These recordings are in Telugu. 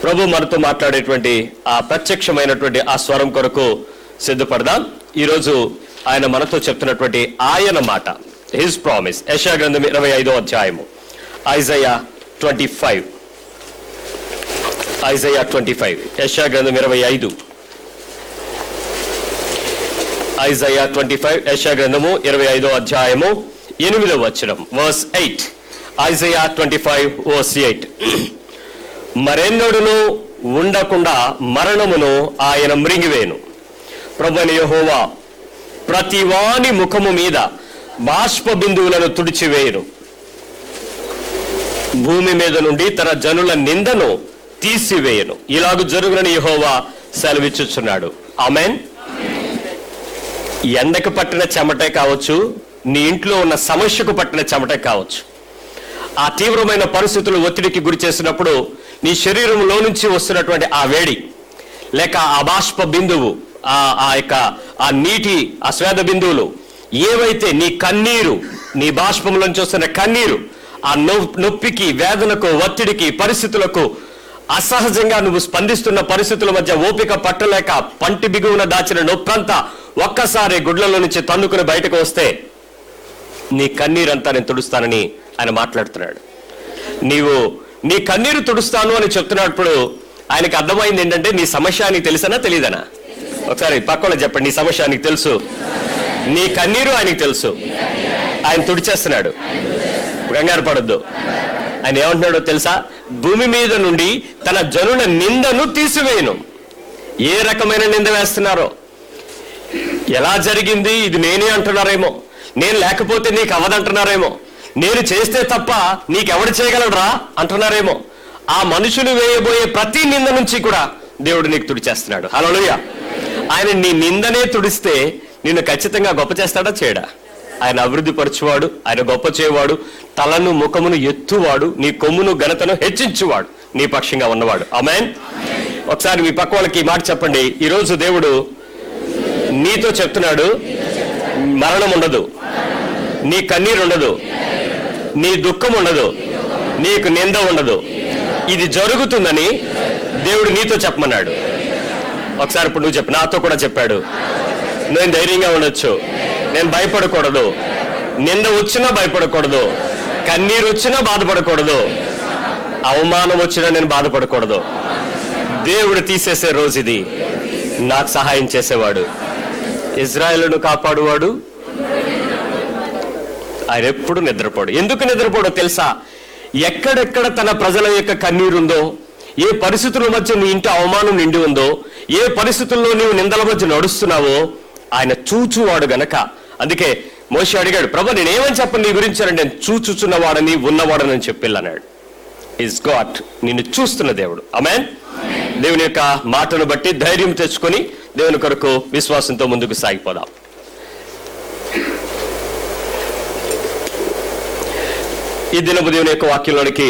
ప్రభు మనతో మాట్లాడేటువంటి ఆ ప్రత్యక్షమైనటువంటి ఆ స్వరం కొరకు సిద్ధపడదాం. ఈరోజు ఆయన మనతో చెప్తున్నటువంటి ఆయన మాట, హిస్ ప్రామిస్. యెషయా గ్రంథం 25వ అధ్యాయము, ఐజయా 25. యెషయా గ్రంథం 25, ఐజయా 25, యెషయా గ్రంథము 25వ అధ్యాయము 8వ వచనం, వర్స్ 8. Isaiah 25 verse 8. మరెన్నడును ఉండకుండా మరణమును ఆయన మృంగివేను. ప్రభువైన యెహోవా ప్రతివాని ముఖము మీద బాష్ప బిందువులను తుడిచివేయును. భూమి మీద నుండి తన జనుల నిందను తీసివేయను. ఇలాగ జరుగునని యెహోవా సెలవిచ్చుచున్నాడు. ఆమేన్. ఎండకు పట్టిన చెమటే కావచ్చు, నీ ఇంట్లో ఉన్న సమస్యకు పట్టిన చెమటే కావచ్చు, ఆ తీవ్రమైన పరిస్థితులు ఒత్తిడికి గురి చేసినప్పుడు నీ శరీరంలో నుంచి వస్తున్నటువంటి ఆ వేడి, లేక ఆ బాష్ప బిందువు, ఆ నీటి ఆ స్వేద బిందువులు ఏవైతే నీ కన్నీరు, నీ బాష్పంలోంచి వస్తున్న కన్నీరు, ఆ నొప్పికి, వేదనకు, ఒత్తిడికి, పరిస్థితులకు, అసహజంగా నువ్వు స్పందిస్తున్న పరిస్థితుల మధ్య ఓపిక పట్టలేక పంటి బిగువున దాచిన నొప్పంతా ఒక్కసారి గుడ్లలో నుంచి తన్నుకుని బయటకు వస్తే నీ కన్నీరంతా నేను తుడుస్తానని ఆయన మాట్లాడుతున్నాడు. నీవు నీ కన్నీరు తుడుస్తాను అని చెప్తున్నప్పుడు ఆయనకు అర్థమైంది ఏంటంటే, నీ సమస్య నీకు తెలుసనా తెలియదనా? ఒకసారి పక్కన చెప్పండి, నీ సమస్య నీకు తెలుసు, నీ కన్నీరు ఆయనకు తెలుసు, ఆయన తుడిచేస్తున్నాడు. కంగారు పడొద్దు. ఆయన ఏమంటున్నాడో తెలుసా? భూమి మీద నుండి తన జనుల నిందను తీసివేయను. ఏ రకమైన నింద వేస్తున్నారో, ఎలా జరిగింది, ఇది నేనే అంటున్నారేమో, నేను లేకపోతే నీకు అవదంటున్నారేమో, నేను చేస్తే తప్ప నీకెవడు చేయగలరా అంటున్నారేమో. ఆ మనుషులు వేయబోయే ప్రతి నింద నుంచి కూడా దేవుడు నీకు తుడిచేస్తున్నాడు. హల్లెలూయా. ఆయన నీ నిందనే తుడిస్తే నిన్ను ఖచ్చితంగా గొప్ప చేస్తాడా చేయడా? ఆయన అభివృద్ధి పరచువాడు, ఆయన గొప్ప చేయవాడు, తలను ముఖమును ఎత్తువాడు, నీ కొమ్మును ఘనతను హెచ్చించువాడు, నీ పక్షంగా ఉన్నవాడు. ఆమేన్. ఒకసారి మీ పక్క వాళ్ళకి ఈ మాట చెప్పండి. ఈరోజు దేవుడు నీతో చెప్తున్నాడు, మరణం ఉండదు, నీ కన్నీరు ఉండదు, నీ దుఃఖం ఉండదు, నీకు నింద ఉండదు. ఇది జరుగుతుందని దేవుడు నీతో చెప్పమన్నాడు. ఒకసారి ఇప్పుడు నువ్వు చెప్పు, నాతో కూడా చెప్పాడు. నేను ధైర్యంగా ఉండొచ్చు, నేను భయపడకూడదు, నింద వచ్చినా భయపడకూడదు, కన్నీరు వచ్చినా బాధపడకూడదు, అవమానం వచ్చినా నేను బాధపడకూడదు. దేవుడు తీసేసే రోజు ఇది. నాకు సహాయం చేసేవాడు, ఇజ్రాయేలును కాపాడువాడు, ఆయన ఎప్పుడు నిద్రపోడు. ఎందుకు నిద్రపోడో తెలుసా? ఎక్కడెక్కడ తన ప్రజల యొక్క కన్నీరుందో, ఏ పరిస్థితుల మధ్య నీ ఇంటి అవమానం నిండి ఉందో, ఏ పరిస్థితుల్లో నీవు నిందల మధ్య నడుస్తున్నావో ఆయన చూచువాడు గనక. అందుకే మోషే అడిగాడు, ప్రభు నేనేమని చెప్పను నీ గురించి అంటే, నేను చూచుచున్నవాడని ఉన్నవాడని చెప్పిల్లన్నాడు. ఇస్ గాడ్, నిన్ను చూస్తున్న దేవుడు. ఆమేన్. దేవుని యొక్క మాటను బట్టి ధైర్యం తెచ్చుకొని దేవుని కొరకు విశ్వాసంతో ముందుకు సాగిపోదాం. ఈ దినపు దేవుని యొక్క వాక్యంలోనికి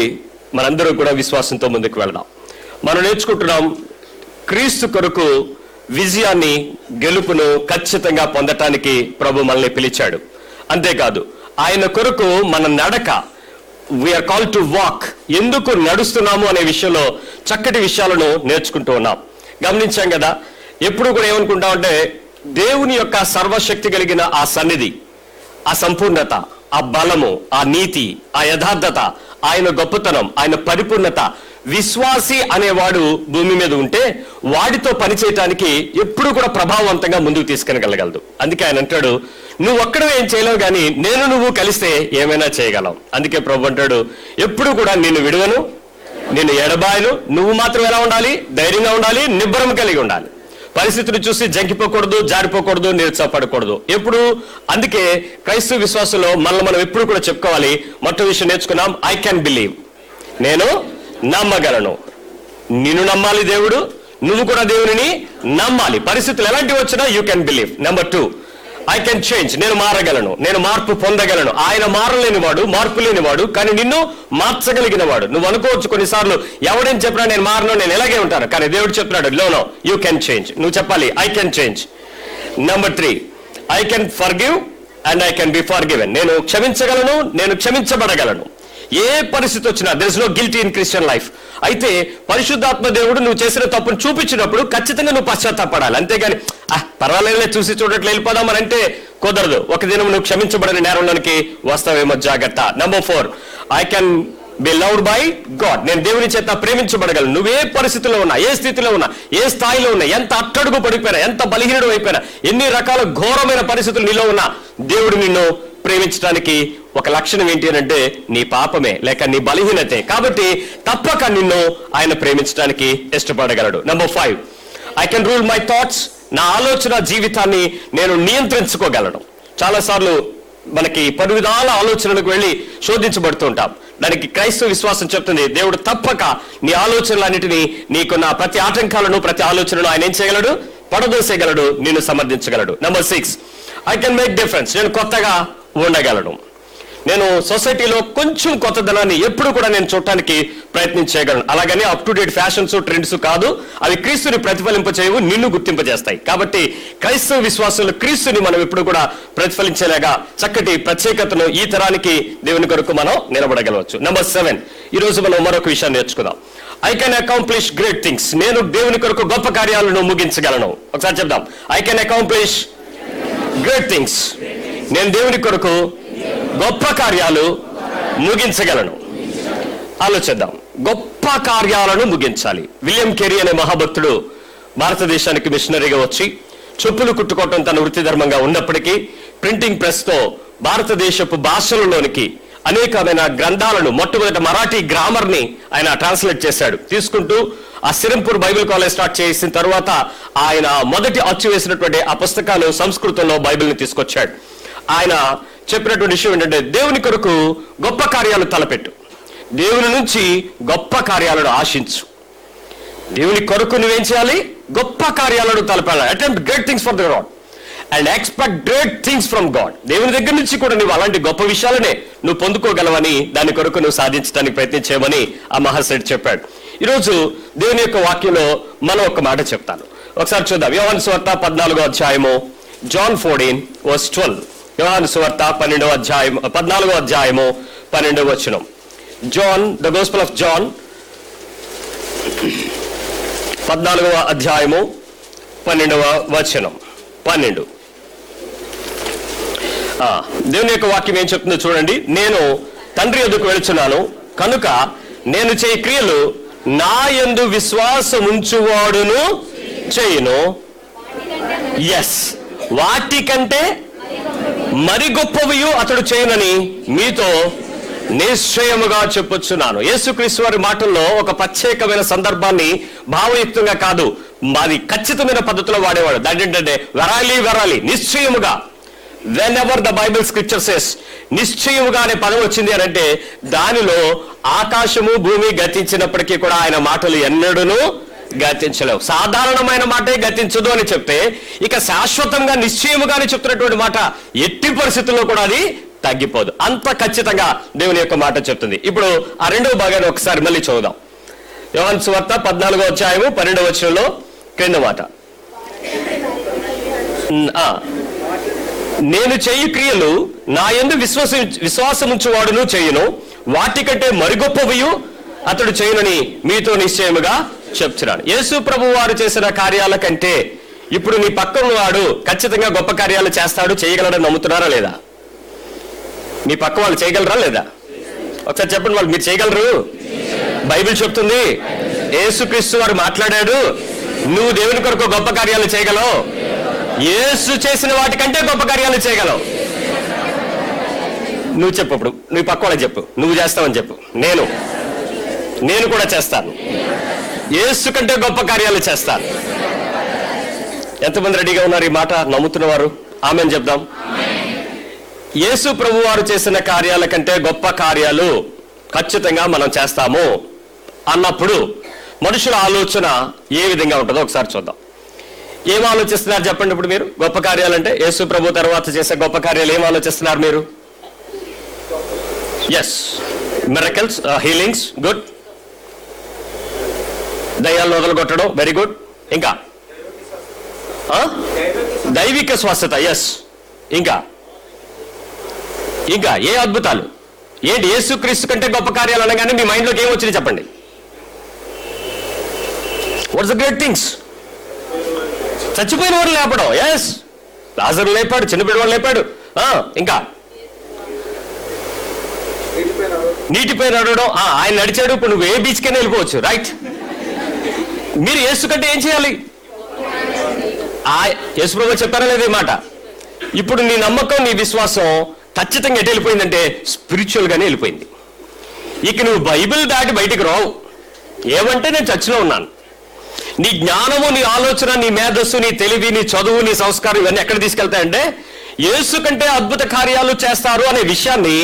మనందరూ కూడా విశ్వాసంతో ముందుకు వెళదాం. మనం నేర్చుకుంటున్నాం, క్రీస్తు కొరకు విజయాన్ని, గెలుపును ఖచ్చితంగా పొందటానికి ప్రభు మనల్ని పిలిచాడు. అంతేకాదు, ఆయన కొరకు మన నడక, వీఆర్ కాల్డ్ టు వాక్, ఎందుకు నడుస్తున్నాము అనే విషయంలో చక్కటి విషయాలను నేర్చుకుంటూ ఉన్నాం. గమనించాం కదా, ఎప్పుడు కూడా ఏమనుకుంటామంటే, దేవుని యొక్క సర్వశక్తి కలిగిన ఆ సన్నిధి, ఆ సంపూర్ణత, ఆ బలము, ఆ నీతి, ఆ యథార్థత, ఆయన గొప్పతనం, ఆయన పరిపూర్ణత, విశ్వాసి అనేవాడు భూమి మీద ఉంటే వాడితో పనిచేయటానికి ఎప్పుడు కూడా ప్రభావవంతంగా ముందుకు తీసుకెళ్ళగలగలదు. అందుకే ఆయన అంటాడు, నువ్వు ఒక్కడే ఏం చేయలేవు, కానీ నేను నువ్వు కలిస్తే ఏమైనా చేయగలం. అందుకే ప్రభు అంటాడు, ఎప్పుడు కూడా నిన్ను విడువను, నిన్ను ఎడబాయను. నువ్వు మాత్రం ఎలా ఉండాలి? ధైర్యంగా ఉండాలి, నిబ్బరం కలిగి ఉండాలి. పరిస్థితులు చూసి జంకిపోకూడదు, జారిపోకూడదు, నిరుత్సాహపడకూడదు ఎప్పుడు. అందుకే క్రైస్తవ విశ్వాసంలో మనం ఎప్పుడు కూడా చెప్పుకోవాలి. మొట్టమొదటి విషయం నేర్చుకున్నాం, ఐ కెన్ బిలీవ్, నేను నమ్మగలను. నిన్ను నమ్మాలి దేవుడు, నువ్వు కూడా దేవుని నమ్మాలి. పరిస్థితులు ఎలాంటివి వచ్చినా you can believe. Number 2, I can change, నేను మారగలను, నేను మార్పు పొందగలను. ఆయన మారలేనివాడు, మార్పు లేనివాడు, కానీ నిన్ను మార్చగలిగిన వాడు. నువ్వు అనుకోవచ్చు కొన్నిసార్లు, ఎవడేం చెప్పినా నేను మారను, నేను ఎలాగే ఉంటాను, కానీ దేవుడు చెప్తున్నాడు, నో, యూ కెన్ చేంజ్. నువ్వు చెప్పాలి, I can change. Number 3, I can forgive and I can be forgiven. నేను క్షమించగలను, నేను క్షమించబడగలను. ఏ పరిస్థితి వచ్చినా there is no guilty in Christian life. అయితే పరిశుద్ధాత్మ దేవుడు నువ్వు చేసిన తప్పును చూపించినప్పుడు ఖచ్చితంగా నువ్వు పశ్చాత్తాపడాలి. అంతేగాని పర్వాలేదులే చూసి చూడట్లు వెళ్ళిపోదామని అంటే కుదరదు. ఒక దినం నువ్వు క్షమించబడిన నేరంలోనికి వస్తావేమో, జాగ్రత్త. Number 4, I can be loved by God. నేను దేవుని చేత ప్రేమించబడగలను. నువ్వే పరిస్థితిలో ఉన్నా, ఏ స్థితిలో ఉన్నా, ఏ స్థాయిలో ఉన్నా, ఎంత అట్టడుగు పడిపోయినా, ఎంత బలహీనుడు అయిపోయినా, ఎన్ని రకాల ఘోరమైన పరిస్థితులు నీలో ఉన్నా, దేవుడు నిన్ను ప్రేమించడానికి ఒక లక్షణం ఏంటి అని అంటే నీ పాపమే లేక నీ బలహీనతే. కాబట్టి తప్పక నిన్ను ఆయన ప్రేమించడానికి ఇష్టపడగలడు. Number 5, I can rule my thoughts. నా ఆలోచన జీవితాన్ని నేను నియంత్రించుకోగలను. చాలాసార్లు మనకి పలు విధాల ఆలోచనలకు వెళ్ళి శోధించబడుతూ ఉంటాం. దానికి క్రైస్తవ విశ్వాసం చెప్తుంది, దేవుడు తప్పక నీ ఆలోచనలన్నిటినీ, నీకున్న ప్రతి ఆటంకాలను, ప్రతి ఆలోచనను ఆయన ఏం చేయగలడు? పడదోసేయగలడు, నిన్ను సమర్థించగలడు. Number 6, I can make difference. నేను కొత్తగా ఉండగలను. నేను సొసైటీలో కొంచెం కొత్తదనాన్ని ఎప్పుడు కూడా నేను చూడటానికి ప్రయత్నం చేయగలను. అలాగని up to date fashions, trends కాదు, అవి క్రీస్తుని ప్రతిఫలింపచేయవు, నిన్ను గుర్తింపజేస్తాయి. కాబట్టి క్రైస్తవ విశ్వాసంలో క్రీస్తుని మనం ఎప్పుడు కూడా ప్రతిఫలించేలాగా చక్కటి ప్రత్యేకతను ఈ తరానికి దేవుని కొరకు మనం నిలబడగలవచ్చు. నెంబర్ 7, ఈ రోజు మనం మరొక విషయాన్ని నేర్చుకుందాం. I can accomplish great things. నేను దేవుని కొరకు గొప్ప కార్యాలను ముగించగలను. ఒకసారి చెప్దాం, I can accomplish great things. నేను దేవుని కొరకు గొప్ప కార్యాలు ముగించగలను. ఆలోచిద్దాం, గొప్ప కార్యాలను ముగించాలి. విలియం కెరీ అనే మహాభక్తుడు భారతదేశానికి మిషనరీగా వచ్చి చెప్పులు కుట్టుకోవటం తన వృత్తి ధర్మంగా ఉన్నప్పటికీ ప్రింటింగ్ ప్రెస్ తో భారతదేశపు భాషలలోనికి అనేకమైన గ్రంథాలను, మొట్టమొదటి మరాఠీ గ్రామర్ ని ఆయన ట్రాన్స్లేట్ చేశాడు. తీసుకుంటూ ఆ సిరంపూర్ బైబిల్ కాలేజ్ స్టార్ట్ చేసిన తర్వాత ఆయన మొదటి అచ్చు వేసినటువంటి ఆ పుస్తకాలు సంస్కృతంలో బైబిల్ని తీసుకొచ్చాడు. ఆయన చెప్పినటువంటి విషయం ఏంటంటే, దేవుని కొరకు గొప్ప కార్యాలు తలపెట్టు, దేవుని నుంచి గొప్ప కార్యాలను ఆశించు. దేవుని కొరకు నువ్వేం చేయాలి? గొప్ప కార్యాలను తలపాలి. Attempt great things for the God and expect great things from God. దేవుని దగ్గర నుంచి కూడా నువ్వు అలాంటి గొప్ప విషయాలనే నువ్వు పొందుకోగలవని, దాని కొరకు నువ్వు సాధించడానికి ప్రయత్నించేవని ఆ మహాశయుడు చెప్పాడు. ఈరోజు దేవుని యొక్క వాక్యంలో మనం ఒక మాట చెప్తాను, ఒకసారి చూద్దాం. యోహాను సువార్త 14వ అధ్యాయము, జాన్ 14:12. యోహాను సువార్త 14వ అధ్యాయము 12వ వచనం. John, the gospel of John 14వ అధ్యాయము 12వ వచనం. 12. దేవుని యొక్క వాక్యం ఏం చెప్తుందో చూడండి. నేను తండ్రి యొద్దకు వెళుచున్నాను కనుక నేను చేయి క్రియలు నా యందు విశ్వాసముంచువాడును చేయును. ఎస్, వాటికంటే మరి గొప్పవి అతడు చేయనని మీతో నిశ్చయముగా చెప్పుచున్నాను. యేసుక్రీస్తు వారి మాటల్లో ఒక ప్రత్యేకమైన సందర్భాన్ని భావయుక్తంగా కాదు, మాది ఖచ్చితమైన పద్ధతిలో వాడేవాడు. దాంటేంటంటే వెరాలి, నిశ్చయముగా. When ever the Bible scripture says, నిశ్చయముగా అనే పదం వచ్చింది అని అంటే దానిలో ఆకాశము భూమి గతించినప్పటికీ కూడా ఆయన మాటలు ఎన్నడూను గతించలేవు. సాధారణమైన మాటే గతించదు అని చెప్తే, ఇక శాశ్వతంగా నిశ్చయముగానే చెప్తున్నటువంటి మాట ఎట్టి పరిస్థితుల్లో కూడా అది తగ్గిపోదు. అంత ఖచ్చితంగా దేవుని యొక్క మాట చెప్తుంది. ఇప్పుడు ఆ రెండవ భాగాన్ని ఒకసారి మళ్ళీ చూద్దాం. యోహాను సువార్త 14వ అధ్యాయము 12వ వచనంలో క్రింద మాట, నేను చేయు క్రియలు నా యందు విశ్వాసముంచువాడును చేయును, వాటికంటే మరి గొప్పవి అతడు చేయునని మీతో నిశ్చయముగా చెప్తున్నాను. యేసు ప్రభు వారు చేసిన కార్యాల కంటే ఇప్పుడు నీ పక్కన వాడు ఖచ్చితంగా గొప్ప కార్యాలు చేస్తాడు, చేయగలడని నమ్ముతున్నారా లేదా? మీ పక్క వాళ్ళు చేయగలరా లేదా? ఒకసారి చెప్పండి, వాళ్ళు మీరు చేయగలరు. బైబిల్ చెప్తుంది, యేసుక్రీస్తు వారు మాట్లాడాడు, నువ్వు దేవుని కొరకు గొప్ప కార్యాలు చేయగలవు. యేసు చేసిన వాటికంటే గొప్ప కార్యాలు చేయగలవు. నువ్వు చెప్పు, ఇప్పుడు నువ్వు పక్క వాళ్ళకి చెప్పు, నువ్వు చేస్తావని చెప్పు. నేను కూడా చేస్తాను, యేసు కంటే గొప్ప కార్యాలు చేస్తాను. ఎంతమంది రెడీగా ఉన్నారు ఈ మాట నమ్ముతున్నవారు? ఆమేన్ చెప్దాం. యేసు ప్రభు వారు చేసిన కార్యాల కంటే గొప్ప కార్యాలు ఖచ్చితంగా మనం చేస్తాము అన్నప్పుడు మనుషుల ఆలోచన ఏ విధంగా ఉంటుందో ఒకసారి చూద్దాం. ఏం ఆలోచిస్తున్నారు చెప్పండి. ఇప్పుడు మీరు గొప్ప కార్యాలంటే యేసు ప్రభు తర్వాత చేసే గొప్ప కార్యాలు ఏం ఆలోచిస్తున్నారు మీరు? Yes, miracles, healings, good. దయ్యాలను వదలగొట్టడం, వెరీ గుడ్. ఇంకా దైవిక స్వస్థత, ఎస్. ఇంకా ఏ అద్భుతాలు? ఏంటి యేసుక్రీస్తు కంటే గొప్ప కార్యాలు అనగానే మీ మైండ్లోకి ఏమొచ్చింది చెప్పండి? What's the great things? చచ్చిపోయిన వాడు లేపడం. ఎస్, లాజరు లేపాడు, చిన్న బిడ్డవాడు లేపాడు. ఇంకా నీటిపై నడవడం. ఆయన నడిచాడు, ఇప్పుడు నువ్వు ఏ బీచ్కైనా వెళ్ళిపోవచ్చు. రైట్. మీరు యేసు కంటే ఏం చేయాలి? యేసు ప్రభు చెప్పారా లేదా ఈ మాట? ఇప్పుడు నీ నమ్మకం, నీ విశ్వాసం ఖచ్చితంగా ఎటు వెళ్ళిపోయిందంటే స్పిరిచువల్ గానే వెళ్ళిపోయింది. ఇక నువ్వు బైబిల్ దాటి బయటికి రావు. ఏమంటే నేను చర్చిలో ఉన్నాను. నీ జ్ఞానము, నీ ఆలోచన, నీ మేధస్సు, నీ తెలివి, నీ చదువు, నీ సంస్కారం ఇవన్నీ ఎక్కడ తీసుకెళ్తాయంటే యేసు కంటే అద్భుత కార్యాలు చేస్తారు అనే విషయాన్ని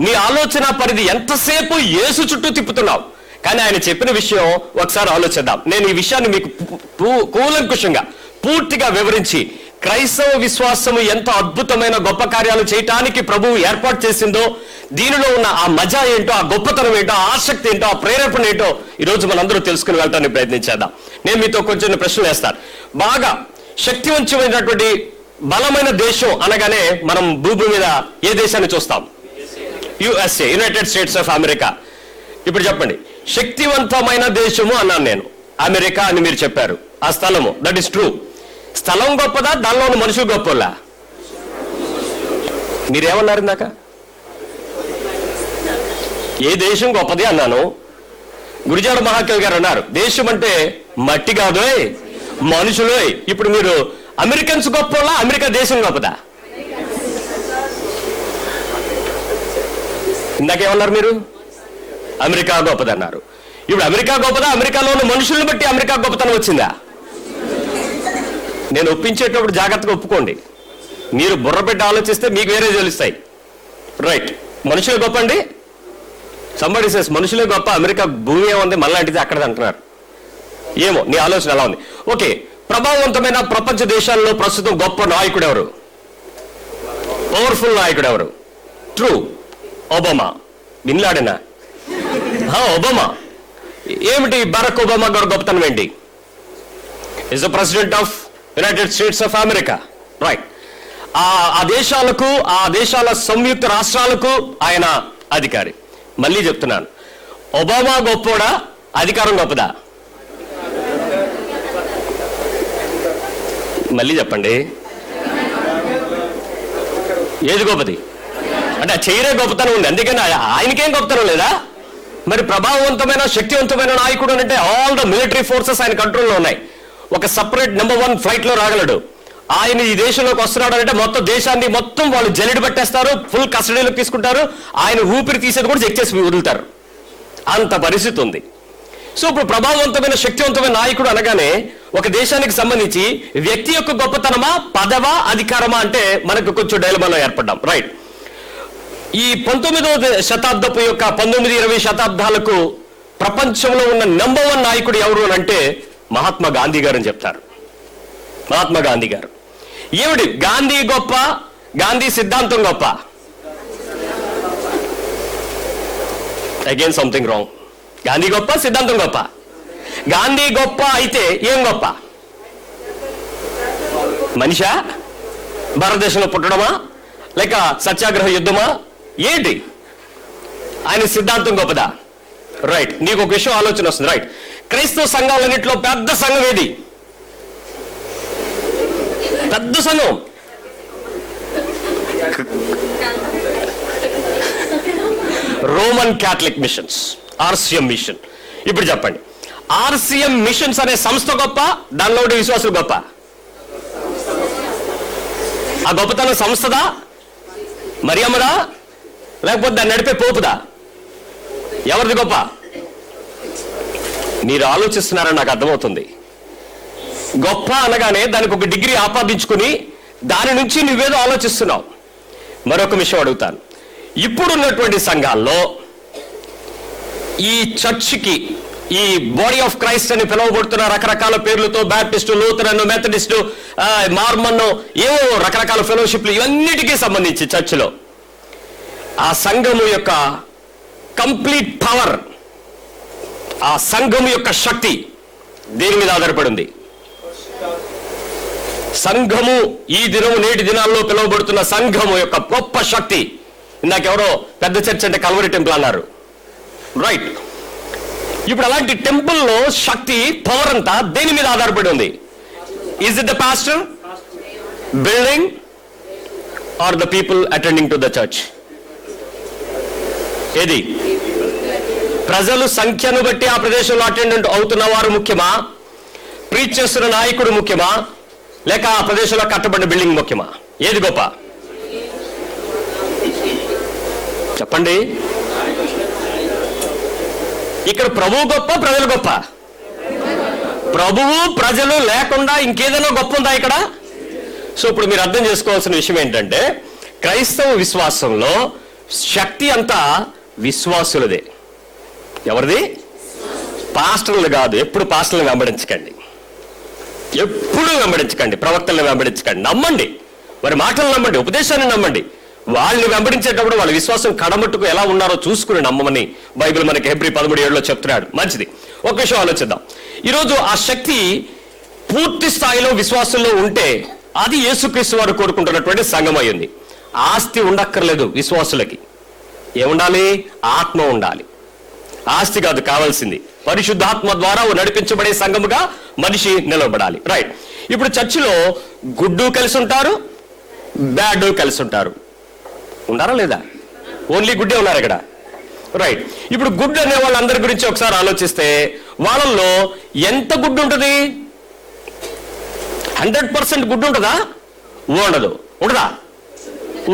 నీ ఆలోచన పరిధి ఎంతసేపు యేసు చుట్టూ తిప్పుతున్నావు. కానీ ఆయన చెప్పిన విషయం ఒకసారి ఆలోచిద్దాం. నేను ఈ విషయాన్ని మీకు కూలంకుషంగా పూర్తిగా వివరించి క్రైస్తవ విశ్వాసము ఎంత అద్భుతమైన గొప్ప కార్యాలు చేయటానికి ప్రభువు ఏర్పాటు చేసిందో, దీనిలో ఉన్న ఆ మజా ఏంటో, ఆ గొప్పతనం ఏంటో, ఆ ఆసక్తి ఏంటో, ఆ ప్రేరేపణ ఏంటో ఈరోజు మనందరూ తెలుసుకుని వెళ్ళటానికి ప్రయత్నించేద్దాం. నేను మీతో కొంచెం ప్రశ్నలు వేస్తాను. బాగా శక్తివంతమైనటువంటి బలమైన దేశం అనగానే మనం భూమి మీద ఏ దేశాన్ని చూస్తాం? USA, United states of America. ఇప్పుడు చెప్పండి, శక్తివంతమైన దేశము అన్నాను నేను, అమెరికా అని మీరు చెప్పారు. ఆ స్థలము, దట్ ఈస్ ట్రూ. స్థలం గొప్పదా, దానిలో ఉన్న మనుషులు గొప్పలా? మీరేమన్నారు ఇందాక? ఏ దేశం గొప్పది అన్నాను. గురిజాడ మహాకవి గారు అన్నారు, దేశం అంటే మట్టి కాదోయ్, మనుషులోయ్. ఇప్పుడు మీరు అమెరికన్స్ గొప్పలా, అమెరికా దేశం గొప్పదా? ఇందాకేమన్నారు మీరు? అమెరికా గొప్పదన్నారు. ఇప్పుడు అమెరికా గొప్పదా, అమెరికాలో ఉన్న మనుషులను బట్టి అమెరికా గొప్పతనం వచ్చిందా? నేను ఒప్పించేటప్పుడు జాగ్రత్తగా ఒప్పుకోండి. మీరు బుర్ర పెట్టి ఆలోచిస్తే మీకు వేరే తెలుస్తాయి. రైట్. మనుషులే గొప్ప అండి. సంబడి సేస్ మనుషులే గొప్ప, అమెరికా భూమి ఏముంది మళ్ళాంటిది అక్కడది అంటున్నారు. ఏమో నీ ఆలోచన ఎలా ఉంది? ఓకే, ప్రభావవంతమైన ప్రపంచ దేశాల్లో ప్రస్తుతం గొప్ప నాయకుడు ఎవరు? పవర్ఫుల్ నాయకుడు ఎవరు? True, Obama. బిన్ లాడెనా? ఒబామా. ఏమిటి బరాక్ ఒబామా గారు గొప్పతనం ఏంటి? Is the president of United states of America. Right. ఆ దేశాలకు, ఆ దేశాల సంయుక్త రాష్ట్రాలకు ఆయన అధికారి. మళ్ళీ చెప్తున్నాను, ఒబామా గొప్పోడా, అధికారం గొప్పదా? మళ్ళీ చెప్పండి, ఏది గొప్పది? అంటే ఆ చైరే గొప్పతనం ఉంది, అందుకని ఆయనకేం గొప్పతనం లేదా? మరి ప్రభావవంతమైన శక్తివంతమైన నాయకుడు అంటే ఆల్ ద మిలిటరీ ఫోర్సెస్ ఆయన కంట్రోల్లో ఉన్నాయి. ఒక సపరేట్ నెంబర్ 1 ఫ్లైట్ లో రాగలడు. ఆయన ఈ దేశంలోకి వస్తున్నాడు అంటే మొత్తం దేశాన్ని మొత్తం వాళ్ళు జల్లెడ పట్టేస్తారు, ఫుల్ కస్టడీలోకి తీసుకుంటారు. ఆయన ఊపిరి తీసేది కూడా చెక్ చేసి వదులుతారు. అంత పరిస్థితి ఉంది. సో ఇప్పుడు ప్రభావవంతమైన శక్తివంతమైన నాయకుడు అనగానే ఒక దేశానికి సంబంధించి వ్యక్తి యొక్క గొప్పతనమా, పదవా, అధికారమా అంటే మనకు కొంచెం డైలమాలో ఏర్పడ్డాం. రైట్. ఈ 19వ శతాబ్దపు యొక్క 19-20 శతాబ్దాలకు ప్రపంచంలో ఉన్న నెంబర్ 1 నాయకుడు ఎవరు అని అంటే మహాత్మా గాంధీ గారు అని చెప్తారు. మహాత్మా గాంధీ గారు. ఏమిటి గాంధీ గొప్ప, గాంధీ సిద్ధాంతం గొప్ప? Again something wrong. గాంధీ గొప్ప, సిద్ధాంతం గొప్ప? గాంధీ గొప్ప అయితే ఏం గొప్ప? మనిషా, భారతదేశంలో పుట్టడమా, లేక సత్యాగ్రహ యుద్ధమా, ఏంటి? ఆయన సిద్ధాంతం గొప్పదా? రైట్. నీకు ఒక విషయం ఆలోచన వస్తుంది. రైట్. క్రైస్తవ సంఘాలన్నింటిలో పెద్ద సంఘం ఏది? పెద్ద సంఘం Roman Catholic missions, RCM mission. ఇప్పుడు చెప్పండి, ఆర్సిఎం మిషన్స్ అనే సంస్థ గొప్ప, దానిలో ఉండే విశ్వాసులు గొప్ప? ఆ గొప్పతనం సంస్థదా, మరియమ్మదా, లేకపోతే దాన్ని నడిపే పోపుదా? ఎవరిది గొప్ప? మీరు ఆలోచిస్తున్నారని నాకు అర్థమవుతుంది. గొప్ప అనగానే దానికి ఒక డిగ్రీ ఆపాదించుకుని దాని నుంచి నువ్వేదో ఆలోచిస్తున్నావు. మరొక విషయం అడుగుతాను. ఇప్పుడున్నటువంటి సంఘాల్లో ఈ చర్చికి, ఈ బాడీ ఆఫ్ క్రైస్ట్ అని పిలువబడుతున్న రకరకాల పేర్లతో బ్యాప్టిస్టు, లూథరన్, మెథడిస్టు, మార్మన్, ఏవో రకరకాల ఫెలోషిప్లు, ఇవన్నిటికీ సంబంధించి చర్చిలో ఆ సంఘము యొక్క కంప్లీట్ పవర్, ఆ సంఘం యొక్క శక్తి దేని మీద ఆధారపడింది? సంఘము, ఈ దినము నేటి దినాల్లో పిలువబడుతున్న సంఘము యొక్క గొప్ప శక్తి ఇందాకెవరో పెద్ద చర్చ్ అంటే కల్వరి టెంపుల్ అన్నారు, రైట్. ఇప్పుడు అలాంటి టెంపుల్లో శక్తి, పవర్ అంతా దేని మీద ఆధారపడి ఉంది? Is it the pastor, building, or the people attending to the church? ఏది? ప్రజలు సంఖ్యను బట్టి ఆ ప్రదేశంలో అటెండెంట్ అవుతున్న వారు ముఖ్యమా, ప్రీచ్ చేస్తున్న నాయకుడు ముఖ్యమా, లేక ఆ ప్రదేశంలో కట్టబడిన బిల్డింగ్ ముఖ్యమా? ఏది గొప్ప చెప్పండి? ఇక్కడ ప్రభువు గొప్ప, ప్రజలు గొప్ప? ప్రభువు ప్రజలు లేకుండా ఇంకేదైనా గొప్ప ఉందా ఇక్కడ? సో ఇప్పుడు మీరు అర్థం చేసుకోవాల్సిన విషయం ఏంటంటే, క్రైస్తవ విశ్వాసంలో శక్తి అంతా విశ్వాసులదే. ఎవరిది? పాస్టర్లు కాదు. ఎప్పుడు పాస్టర్లను వెంబడించకండి, ఎప్పుడు వెంబడించకండి, ప్రవక్తలను వెంబడించకండి. నమ్మండి, వారి మాటలు నమ్మండి, ఉపదేశాన్ని నమ్మండి. వాళ్ళని వెంబడించేటప్పుడు వాళ్ళ విశ్వాసం కడమట్టుకు ఎలా ఉన్నారో చూసుకుని నమ్మమని బైబిల్ మనకి హెబ్రీ 13:7 చెప్తున్నాడు. మంచిది. ఒక విషయం ఆలోచిద్దాం. ఈరోజు ఆ శక్తి పూర్తి స్థాయిలో విశ్వాసంలో ఉంటే అది యేసుక్రీస్తు వారు కోరుకుంటున్నటువంటి సంఘం అయ్యింది. ఆస్తి ఉండక్కర్లేదు విశ్వాసులకి. ఏముండాలి? ఆత్మ ఉండాలి. ఆస్తి కాదు కావాల్సింది, పరిశుద్ధాత్మ ద్వారా నడిపించబడే సంఘముగా మనిషి నిలబడాలి. రైట్. ఇప్పుడు చర్చిలో గుడ్డు కలిసి ఉంటారు, బ్యాడ్ కలిసి ఉంటారు. ఉన్నారా లేదా? ఓన్లీ గుడ్డే ఉన్నారు ఇక్కడ. రైట్. ఇప్పుడు గుడ్ అనే వాళ్ళందరి గురించి ఒకసారి ఆలోచిస్తే వాళ్ళల్లో ఎంత గుడ్డు ఉంటుంది? 100% గుడ్డు ఉంటుందా? ఉండదు. ఉండదా?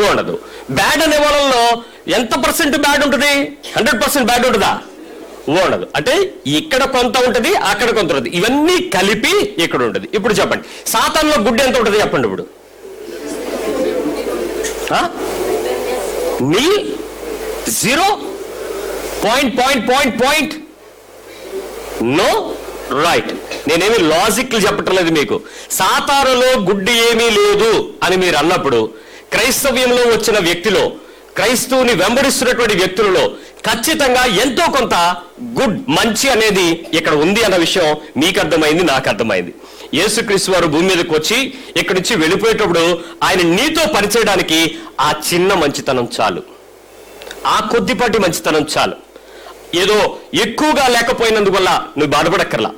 ఉండదు. బ్యాడ్ అనే వాళ్ళల్లో ఎంత పర్సెంట్ బ్యాడ్ ఉంటుంది? 100% బ్యాడ్ ఉంటుందా? ఉండదు. అంటే ఇక్కడ కొంత ఉంటుంది, అక్కడ కొంత ఉంటుంది, ఇవన్నీ కలిపి ఇక్కడ ఉంటుంది. ఇప్పుడు చెప్పండి, సాతానులో గుడ్డు ఎంత ఉంటుంది చెప్పండి. ఇప్పుడు నీ 0 పాయింట్ నో. రైట్. నేనేమి లాజిక్లు చెప్పటం లేదు మీకు. సాతానులో గుడ్డు ఏమీ లేదు అని మీరు అన్నప్పుడు క్రైస్తవ్యంలో వచ్చిన వ్యక్తిలో, క్రైస్తవుని వెంబడిస్తున్నటువంటి వ్యక్తులలో ఖచ్చితంగా ఎంతో కొంత గుడ్, మంచి అనేది ఇక్కడ ఉంది అన్న విషయం మీకు అర్థమైంది, నాకు అర్థమైంది. యేసుక్రీస్తు వారు భూమి మీదకి వచ్చి ఇక్కడి నుంచి వెళ్ళిపోయేటప్పుడు ఆయన నీతో పనిచేయడానికి ఆ చిన్న మంచితనం చాలు, ఆ కొద్దిపాటి మంచితనం చాలు. ఏదో ఎక్కువగా లేకపోయినందువల్ల నువ్వు బాధపడక్కర్లా.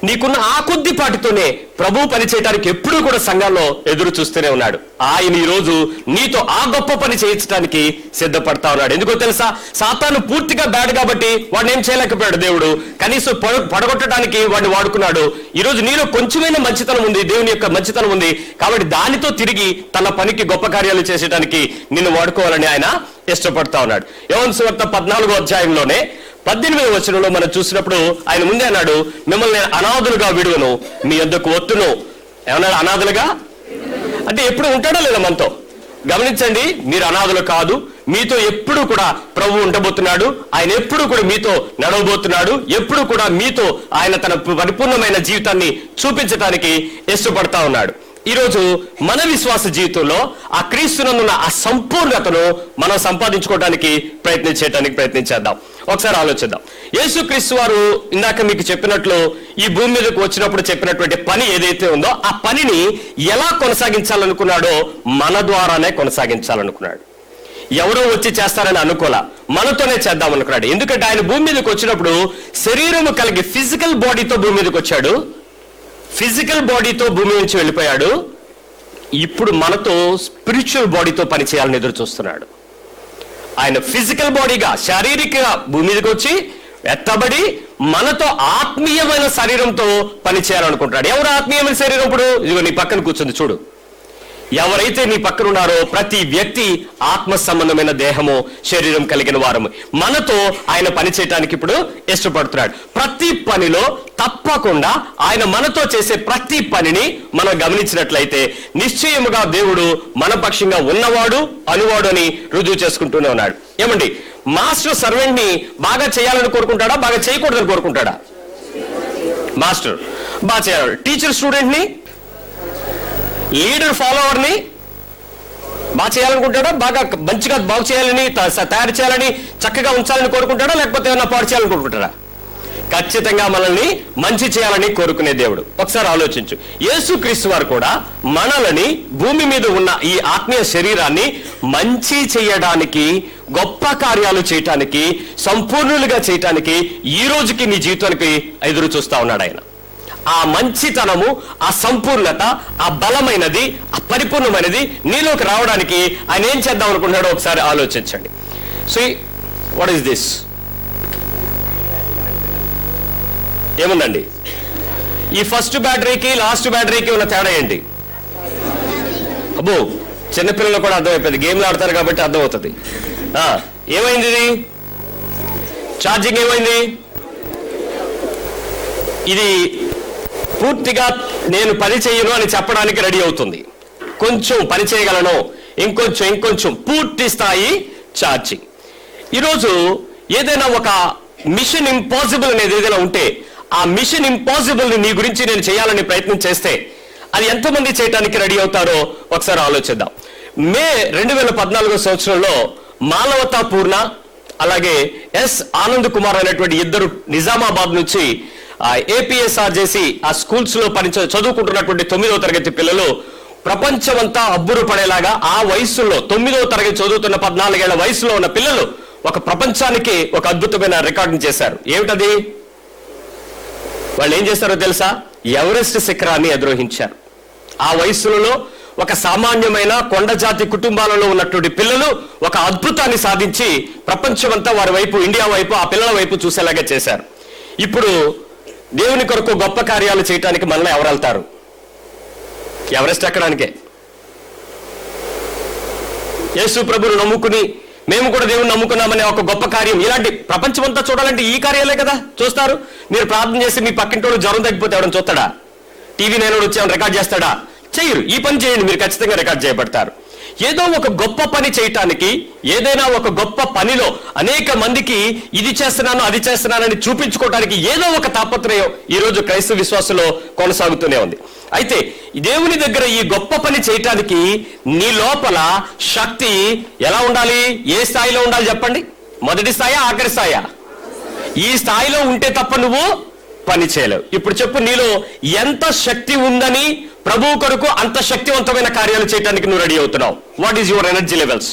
నీకున్న ఆ కొద్దిపాటితోనే ప్రభు పని చేయడానికి ఎప్పుడూ కూడా సంఘాల్లో ఎదురు చూస్తూనే ఉన్నాడు. ఆయన ఈ రోజు నీతో ఆ గొప్ప పని చేయించడానికి సిద్ధపడతా ఉన్నాడు. ఎందుకో తెలుసా? సాతాను పూర్తిగా బ్యాడ్ కాబట్టి వాడిని ఏం చేయలేకపోయాడు దేవుడు. కనీసం పడగొట్టడానికి వాడిని వాడుకున్నాడు. ఈ రోజు నీలో కొంచెమైనా మంచితనం ఉంది, దేవుని యొక్క మంచితనం ఉంది కాబట్టి దానితో తిరిగి తన పనికి గొప్ప కార్యాలు చేసేటానికి నిన్ను వాడుకోవాలని ఆయన ఇష్టపడతా ఉన్నాడు. యోహాను సువార్త 14వ అధ్యాయంలోనే 18వ వచనంలో మనం చూసినప్పుడు ఆయన ముందే అన్నాడు, మిమ్మల్ని అనాథులుగా విడువను, మీ యొద్దకు వత్తును. ఏమన్నాడు? అనాథులుగా అంటే ఎప్పుడు ఉంటాడో లేదా మనతో? గమనించండి, మీరు అనాథులు కాదు, మీతో ఎప్పుడు కూడా ప్రభు ఉండబోతున్నాడు. ఆయన ఎప్పుడు కూడా మీతో నడవబోతున్నాడు. ఎప్పుడు కూడా మీతో ఆయన తన పరిపూర్ణమైన జీవితాన్ని చూపించడానికి ఇష్టపడతా ఉన్నాడు. ఈరోజు మన విశ్వాస జీవితంలో ఆ క్రీస్తునందున్న ఆ సంపూర్ణతను మనం సంపాదించుకోవడానికి ప్రయత్నించేద్దాం. ఒకసారి ఆలోచిద్దాం. యేసుక్రీస్తు వారు ఇందాక మీకు చెప్పినట్లు ఈ భూమి మీదకు వచ్చినప్పుడు చెప్పినటువంటి పని ఏదైతే ఉందో ఆ పనిని ఎలా కొనసాగించాలనుకున్నాడో మన ద్వారానే కొనసాగించాలనుకున్నాడు. ఎవరో వచ్చి చేస్తారని అనుకోలా, మనతోనే చేద్దాం అనుకున్నాడు. ఎందుకంటే ఆయన భూమి మీదకి వచ్చినప్పుడు శరీరము కలిగి ఫిజికల్ బాడీతో భూమి మీదకి వచ్చాడు, ఫిజికల్ బాడీతో భూమి నుంచి వెళ్ళిపోయాడు. ఇప్పుడు మనతో స్పిరిచువల్ బాడీతో పని చేయాలని ఎదురు చూస్తున్నాడు. ఆయన ఫిజికల్ బాడీగా, శారీరక భూమి మీదకి వచ్చి ఎత్తబడి మనతో ఆత్మీయమైన శరీరంతో పని చేయాలనుకుంటున్నాడు. ఎవరు ఆత్మీయమైన శరీరం? ఇప్పుడు ఇదిగో నీ పక్కన కూర్చుంది చూడు. ఎవరైతే నీ పక్కన ఉన్నారో ప్రతి వ్యక్తి ఆత్మ సంబంధమైన దేహము, శరీరం కలిగిన వారము. మనతో ఆయన పని చేయడానికి ఇప్పుడు ఇష్టపడుతున్నాడు. ప్రతి పనిలో తప్పకుండా ఆయన మనతో చేసే ప్రతి పనిని మనం గమనించినట్లయితే నిశ్చయముగా దేవుడు మన పక్షంగా ఉన్నవాడు, అనువాడు అని రుజువు చేసుకుంటూనే ఉన్నాడు. ఏమండి, మాస్టర్ సర్వెంట్ ని బాగా చేయాలని కోరుకుంటాడా, బాగా చేయకూడదని కోరుకుంటాడా? మాస్టర్ బాగా చేయాలి. టీచర్ స్టూడెంట్ ని, లీడర్ ఫాలోవర్ని బాగా చేయాలనుకుంటాడా, బాగా మంచిగా బాగు చేయాలని, తయారు చేయాలని, చక్కగా ఉంచాలని కోరుకుంటాడా, లేకపోతే ఏమన్నా పాడు చేయాలని కోరుకుంటాడా? ఖచ్చితంగా మనల్ని మంచి చేయాలని కోరుకునే దేవుడు. ఒకసారి ఆలోచించు, యేసుక్రీస్తు వారు కూడా మనల్ని భూమి మీద ఉన్న ఈ ఆత్మీయ శరీరాన్ని మంచి చేయడానికి, గొప్ప కార్యాలు చేయటానికి, సంపూర్ణులుగా చేయటానికి ఈ రోజుకి నీ జీవితానికి ఎదురు చూస్తా ఉన్నాడు ఆయన. ఆ మంచితనము, ఆ సంపూర్ణత, ఆ బలమైనది, ఆ పరిపూర్ణమైనది నీలోకి రావడానికి ఆయన ఏం చేద్దాం అనుకుంటున్నాడో ఒకసారి ఆలోచించండి. So what is this? ఏముందండి? ఈ ఫస్ట్ బ్యాటరీకి లాస్ట్ బ్యాటరీకి ఉన్న తేడా ఏంటి? అబ్బో, చిన్నపిల్లలు కూడా అర్థమైపోయింది, గేమ్లు ఆడతారు కాబట్టి అర్థమవుతుంది. ఏమైంది? ఇది ఛార్జింగ్ ఏమైంది? ఇది పూర్తిగా నేను పని చేయను అని చెప్పడానికి రెడీ అవుతుంది. కొంచెం పని చేయగలను, ఇంకొంచెం పూర్తి స్థాయి ఛార్జింగ్. ఈరోజు ఏదైనా ఒక మిషన్ ఇంపాసిబుల్ అనేది ఏదైనా ఉంటే, ఆ మిషన్ ఇంపాసిబుల్ ని నీ గురించి నేను చేయాలని ప్రయత్నం చేస్తే అది ఎంతమంది చేయడానికి రెడీ అవుతారో ఒకసారి ఆలోచిద్దాం. మే 2014 సంవత్సరంలో మానవతా పూర్ణ అలాగే ఎస్ ఆనంద్ కుమార్ అనేటువంటి ఇద్దరు నిజామాబాద్ నుంచి ఏపీఎస్ఆర్ చేసి ఆ స్కూల్స్ లో చదువుకుంటున్నటువంటి 9వ తరగతి పిల్లలు ప్రపంచమంతా అబ్బురు పడేలాగా ఆ వయసులో 9వ తరగతి చదువుతున్న 14 ఏళ్ల వయసులో ఉన్న పిల్లలు ఒక ప్రపంచానికి ఒక అద్భుతమైన రికార్డును చేశారు. ఏమిటది? వాళ్ళు ఏం చేశారో తెలుసా? ఎవరెస్ట్ శిఖరాన్ని అధిరోహించారు. ఆ వయసులలో ఒక సామాన్యమైన కొండ జాతి కుటుంబాలలో ఉన్నటువంటి పిల్లలు ఒక అద్భుతాన్ని సాధించి ప్రపంచమంతా వారి వైపు, ఇండియా వైపు, ఆ పిల్లల వైపు చూసేలాగా చేశారు. ఇప్పుడు దేవుని కొరకు గొప్ప కార్యాలు చేయడానికి మనల్ని ఎవరు వెళ్తారు? ఎవరెస్ట్ ఎక్కడానికే. యేసు ప్రభువును నమ్ముకుని మేము కూడా దేవుని నమ్ముకున్నామనే ఒక గొప్ప కార్యం, ఇలాంటి ప్రపంచమంతా చూడాలంటే ఈ కార్యాలే కదా చూస్తారు. మీరు ప్రార్థన చేసి మీ పక్కింటోడు జ్వరం తగ్గిపోతే ఎవరైనా చూస్తాడా? టీవీ నేను వచ్చి ఏమైనా రికార్డ్ చేస్తాడా? చేయరు. ఈ పని చేయండి, మీరు ఖచ్చితంగా రికార్డ్ చేయబడతారు. ఏదో ఒక గొప్ప పని చేయటానికి, ఏదైనా ఒక గొప్ప పనిలో అనేక మందికి ఇది చేస్తున్నాను అది చేస్తున్నానని చూపించుకోవడానికి ఏదో ఒక తాపత్రయం ఈరోజు క్రైస్తవ విశ్వాసంలో కొనసాగుతూనే ఉంది. అయితే దేవుని దగ్గర ఈ గొప్ప పని చేయటానికి నీ లోపల శక్తి ఎలా ఉండాలి? ఏ స్థాయిలో ఉండాలి చెప్పండి? మొదటి స్థాయా, ఆఖరి స్థాయా? ఈ స్థాయిలో ఉంటే తప్ప నువ్వు పని చేయలేవు. ఇప్పుడు చెప్పు, నీలో ఎంత శక్తి ఉందని ప్రభువు కొరకు అంత శక్తివంతమైన కార్యాలు చేయడానికి నువ్వు రెడీ అవుతున్నావు. What is your energy levels?